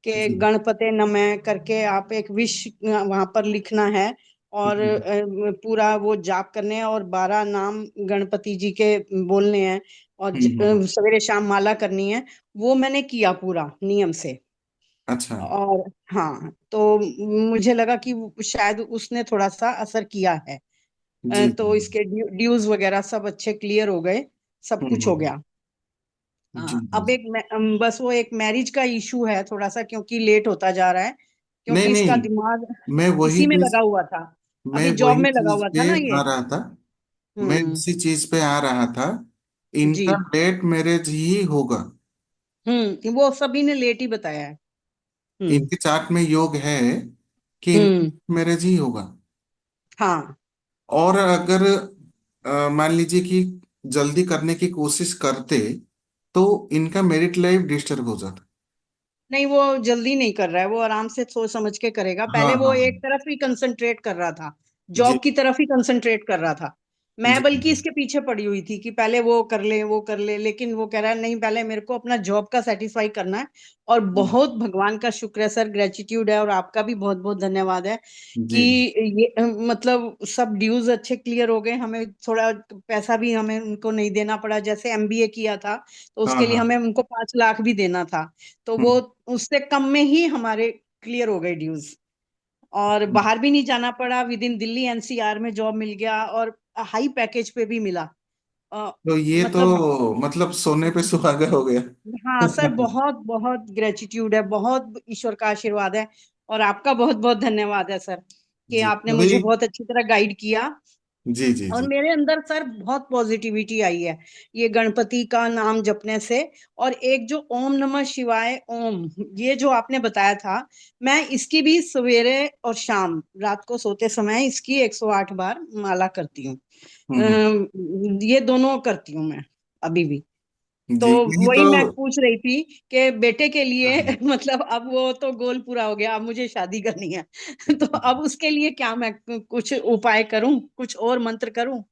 कि जी। गणपते नमः करके आप एक विश वहां पर लिखना है, और जी। पूरा वो जाप करने हैं, और 12 नाम गणपति जी के बोलने हैं, और हम्म। सवेरे शाम माला करनी है। वो मैंने किया पूरा नियम से। अच्छा। और हाँ, तो मुझे लगा कि शायद उसने थोड़ा सा असर किया है। जी। तो इसके ड्यूज वगैरह सब अच्छे क्लियर हो गए, सब कुछ हो हम्म। गया। जी हाँ, जी अब बस वो एक मैरिज का इशू है थोड़ा सा, क्योंकि लेट होता जा रहा है, नहीं क्योंकि इसका नहीं, दिमाग मैं वही इसी में चीज लगा हुआ था, मैं अभी जॉब वही में लगा चीज हुआ था पे ना ये। आ रहा था। मैं हम्म। उसी चीज पे आ रहा था। जी। इनका लेट मैरिज ही होगा। वो सभी ने लेट ही बताया है। हम्म। इनके चार्ट में योग है कि हम्म। इनका मैरिज ही होगा। हाँ। और अगर मान लीजिए कि जल्दी करने की कोशिश करते तो इनका मैरिड लाइफ डिस्टर्ब हो जाता। नहीं, वो जल्दी नहीं कर रहा है, वो आराम से सोच समझ के करेगा। हाँ पहले वो हाँ एक तरफ ही कंसंट्रेट कर रहा था, जी जॉब की तरफ ही कंसंट्रेट कर रहा था। मैं जी बल्कि जी इसके पीछे पड़ी हुई थी कि पहले वो कर ले, लेकिन वो कह रहा है नहीं, पहले मेरे को अपना जॉब का सेटिस्फाई करना है। और बहुत भगवान का शुक्र है सर, ग्रेटिट्यूड है, और आपका भी बहुत बहुत धन्यवाद है कि जी ये मतलब सब ड्यूज अच्छे क्लियर हो गए। हमें थोड़ा पैसा भी हमें उनको नहीं देना पड़ा, जैसे एमबीए किया था तो हाँ उसके लिए हाँ हमें उनको 5 लाख भी देना था, तो वो हम्म, उससे कम में ही हमारे क्लियर हो गए ड्यूज। और बाहर भी नहीं जाना पड़ा, विद इन दिल्ली एनसीआर में जॉब मिल गया, और हाई पैकेज पे भी मिला। अ, तो ये मतलब तो मतलब सोने पे सुहागा हो गया। हाँ सर, बहुत बहुत ग्रेटिट्यूड है, बहुत ईश्वर का आशीर्वाद है। और आपका बहुत बहुत धन्यवाद है सर, कि जी आपने अभी मुझे बहुत अच्छी तरह गाइड किया। जी जी और जी मेरे अंदर सर बहुत पॉजिटिविटी आई है ये गणपति का नाम जपने से। और एक जो ओम नमः शिवाय ओम, ये जो आपने बताया था, मैं इसकी भी सवेरे और शाम रात को सोते समय इसकी 108 बार माला करती हूँ। हम्म ये दोनों करती हूँ मैं अभी भी। तो जी नहीं वही तो मैं पूछ रही थी कि बेटे के लिए हाँ, मतलब अब वो तो गोल पूरा हो गया, अब मुझे शादी करनी है तो अब उसके लिए क्या मैं कुछ उपाय करूं, कुछ और मंत्र करूं?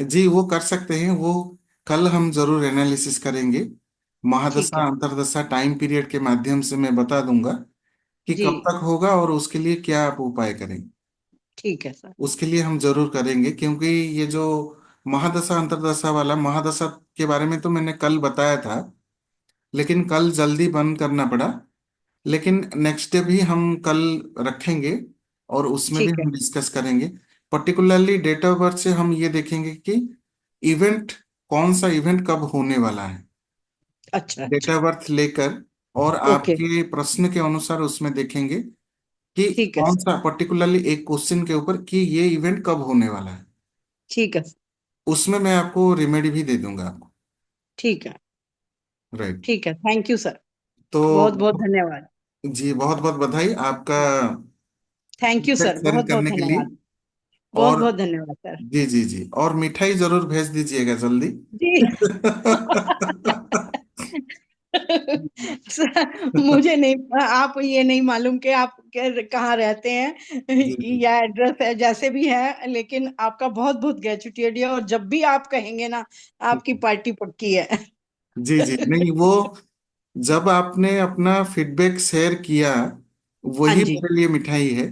जी वो कर सकते हैं वो। कल हम जरूर एनालिसिस करेंगे। ठीक महादशा है। अंतर्दशा टाइम पीरियड के माध्यम से मैं बता दूंगा कि जी। कब तक होगा और उसके लिए क्या आप उपाय करें। ठीक है सर। उसके लिए हम जरूर करेंगे, क्योंकि ये जो महादशा अंतर्दशा वाला महादशा के बारे में तो मैंने कल बताया था, लेकिन कल जल्दी बंद करना पड़ा। लेकिन नेक्स्ट डे भी हम कल रखेंगे और उसमें भी ठीक है। हम डिस्कस करेंगे। पर्टिकुलरली डेट ऑफ बर्थ से हम ये देखेंगे कि इवेंट, कौन सा इवेंट कब होने वाला है, अच्छा डेट अच्छा। ऑफ बर्थ लेकर। और ओके। आपके प्रश्न के अनुसार उसमें देखेंगे कि ठीक है कौन सर। सा पर्टिकुलरली एक क्वेश्चन के ऊपर कि ये इवेंट कब होने वाला है। ठीक है सर। उसमें मैं आपको रेमेडी भी दे दूंगा आपको। ठीक है। राइट। ठीक है, थैंक यू सर। तो बहुत बहुत धन्यवाद। जी बहुत बहुत बधाई आपका थैंक यू सर, शेयर बहुत बहुत करने के लिए। धन्यवाद। बहुत और बहुत धन्यवाद सर। जी जी जी, और मिठाई जरूर भेज दीजिएगा जल्दी। जी सर, मुझे नहीं, आप ये नहीं मालूम कि आप कहाँ रहते हैं जी जी या एड्रेस है, जैसे भी है, लेकिन आपका बहुत बहुत ग्रेटिट्यूड है, और जब भी आप कहेंगे ना, आपकी पार्टी पक्की है जी जी नहीं वो जब आपने अपना फीडबैक शेयर किया, हाँ वही जी। मेरे लिए मिठाई है।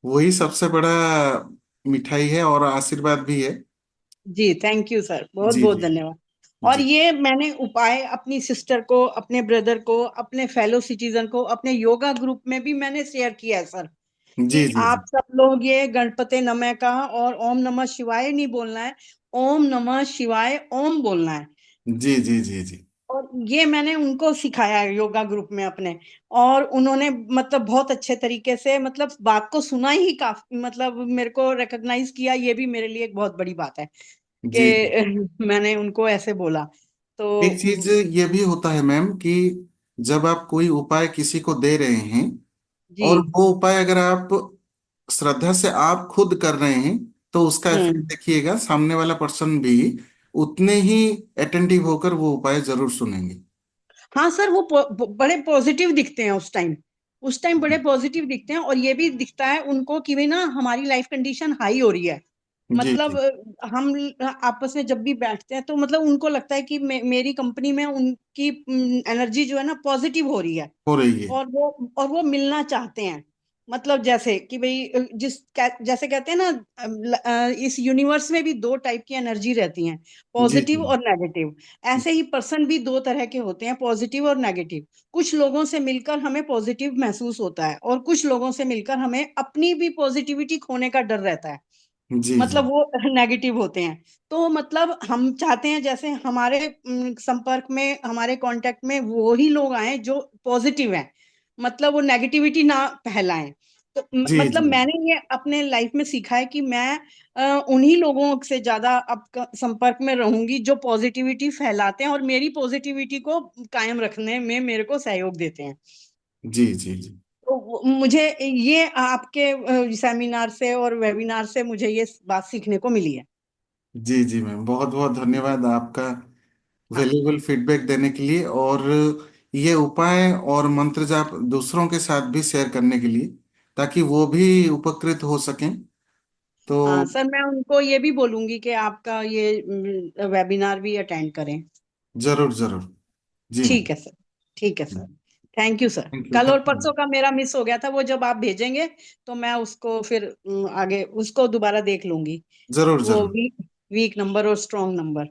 वही सबसे बड़ा मिठाई है और आशीर्वाद भी है। जी, थैंक यू सर, बहुत जी बहुत जी धन्यवाद। और जी ये मैंने उपाय अपनी सिस्टर को, अपने ब्रदर को, अपने फेलो सिटीजन को, अपने योगा ग्रुप में भी मैंने शेयर किया है सर, जी कि जी जी आप सब लोग ये गणपति नमः का और ओम नमः शिवाय नहीं बोलना है, ओम नमः शिवाय ओम बोलना है। जी जी जी जी और ये मैंने उनको सिखाया है योगा ग्रुप में अपने। और उन्होंने मतलब बहुत अच्छे तरीके से, मतलब बात को सुना ही काफी, मतलब मेरे को रिकॉग्नाइज किया, ये भी मेरे लिए एक बहुत बड़ी बात है जी कि मैंने उनको ऐसे बोला। एक तो चीज ये भी होता है मैम कि जब आप कोई उपाय किसी को दे रहे हैं जी। और वो उपाय अगर आप श्रद्धा से आप खुद कर रहे हैं, तो उसका इफेक्ट हम्म। देखिएगा, सामने वाला पर्सन भी उतने ही अटेंटिव होकर वो उपाय जरूर सुनेंगे। हाँ सर, वो बड़े पॉजिटिव दिखते हैं उस टाइम, उस टाइम बड़े पॉजिटिव दिखते हैं। और ये भी दिखता है उनको कि भाई ना, हमारी लाइफ कंडीशन हाई हो रही है। जी मतलब जी हम आपस में जब भी बैठते हैं तो मतलब उनको लगता है कि मेरी कंपनी में उनकी एनर्जी जो है ना पॉजिटिव हो रही है। हो रही है। और वो मिलना चाहते हैं। मतलब जैसे कि भाई जैसे कहते हैं ना, इस यूनिवर्स में भी दो टाइप की एनर्जी रहती हैं, जी पॉजिटिव जी और नेगेटिव। ऐसे ही पर्सन भी दो तरह के होते हैं, पॉजिटिव और नेगेटिव। कुछ लोगों से मिलकर हमें पॉजिटिव महसूस होता है, और कुछ लोगों से मिलकर हमें अपनी भी पॉजिटिविटी खोने का डर रहता है। जी जी मतलब वो नेगेटिव होते हैं। तो मतलब हम चाहते हैं जैसे हमारे संपर्क में, हमारे कांटेक्ट में वो ही लोग आए जो पॉजिटिव हैं, मतलब वो नेगेटिविटी ना फैलाएं। तो जी मतलब जी मैंने ये अपने लाइफ में सीखा है कि मैं उन्हीं लोगों से ज्यादा अब संपर्क में रहूंगी जो पॉजिटिविटी फैलाते हैं और मेरी पॉजिटिविटी को कायम रखने में मेरे को सहयोग देते हैं। जी जी जी तो मुझे ये आपके सेमिनार से और वेबिनार से मुझे ये बात सीखने को मिली है। जी जी मैम, बहुत बहुत धन्यवाद आपका हाँ वैल्यूबल फीडबैक देने के लिए, और ये उपाय और मंत्र जाप दूसरों के साथ भी शेयर करने के लिए, ताकि वो भी उपकृत हो सकें। तो हाँ सर, मैं उनको ये भी बोलूंगी कि आपका ये वेबिनार भी अटेंड करें। जरूर जरूर। जी मैम। ठीक है सर। ठीक है sir. Thank you sir. Thank you, कल और थैंक यू। परसों का मेरा मिस हो गया था, वो जब आप भेजेंगे तो मैं उसको फिर आगे उसको दोबारा देख लूंगी। जरूर वो जरूर। वीक वीक नंबर और स्ट्रॉन्ग नंबर।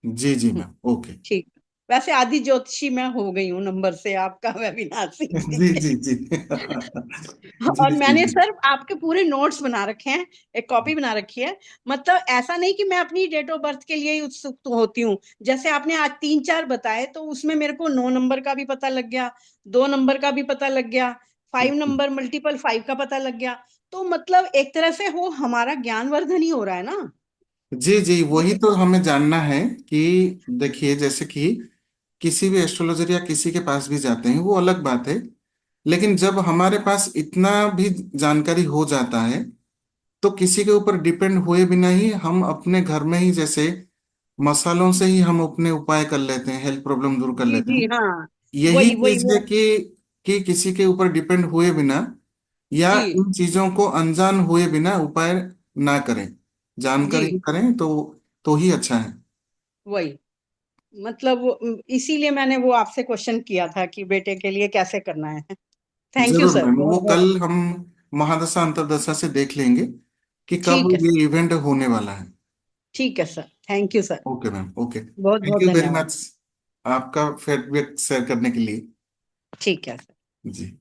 जी जी मैम, ओके। ठीक। वैसे आदि ज्योतिषी मैं हो गई हूँ नंबर से, आपका वेबिनार सीख सीख जी के। जी जी और जी जी मैंने जी सर आपके पूरे नोट्स बना रखे हैं, एक कॉपी बना रखी है। मतलब ऐसा नहीं कि मैं अपनी डेट ऑफ बर्थ के लिए ही उत्सुक तो होती हूँ। जैसे आपने आज 3-4 बताए तो उसमें मेरे को 9 नंबर का भी पता लग गया, 2 नंबर का भी पता लग गया, 5 नंबर मल्टीपल 5 का पता लग गया। तो मतलब एक तरह से वो हमारा ज्ञानवर्धन ही हो रहा है ना। जी जी, वही ये तो हमें जानना है कि देखिए, जैसे कि किसी भी एस्ट्रोलॉजर या किसी के पास भी जाते हैं वो अलग बात है, लेकिन जब हमारे पास इतना भी जानकारी हो जाता है, तो किसी के ऊपर डिपेंड हुए बिना ही हम अपने घर में ही, जैसे मसालों से ही हम अपने उपाय कर लेते हैं, हेल्थ प्रॉब्लम दूर कर जी लेते जी हैं। हाँ। यही वही वही चीज है वो। कि किसी के ऊपर डिपेंड हुए बिना या जी इन चीजों को अनजान हुए बिना उपाय ना करें, जानकर ही जी करें तो ही अच्छा है। वही। मतलब इसीलिए मैंने वो आपसे क्वेश्चन किया था कि बेटे के लिए कैसे करना है। थैंक यू जरूर सर, मैम, बहुत वो बहुत। कल हम महादशा अंतर्दशा से देख लेंगे कि कब ठीक है सर। ये इवेंट होने वाला है। ठीक है sir, thank you sir. Okay ma'am, okay, बहुत थैंक बहुत यू वेरी धन्यवाद। मच आपका फीडबैक शेयर करने के लिए। ठीक है सर। जी।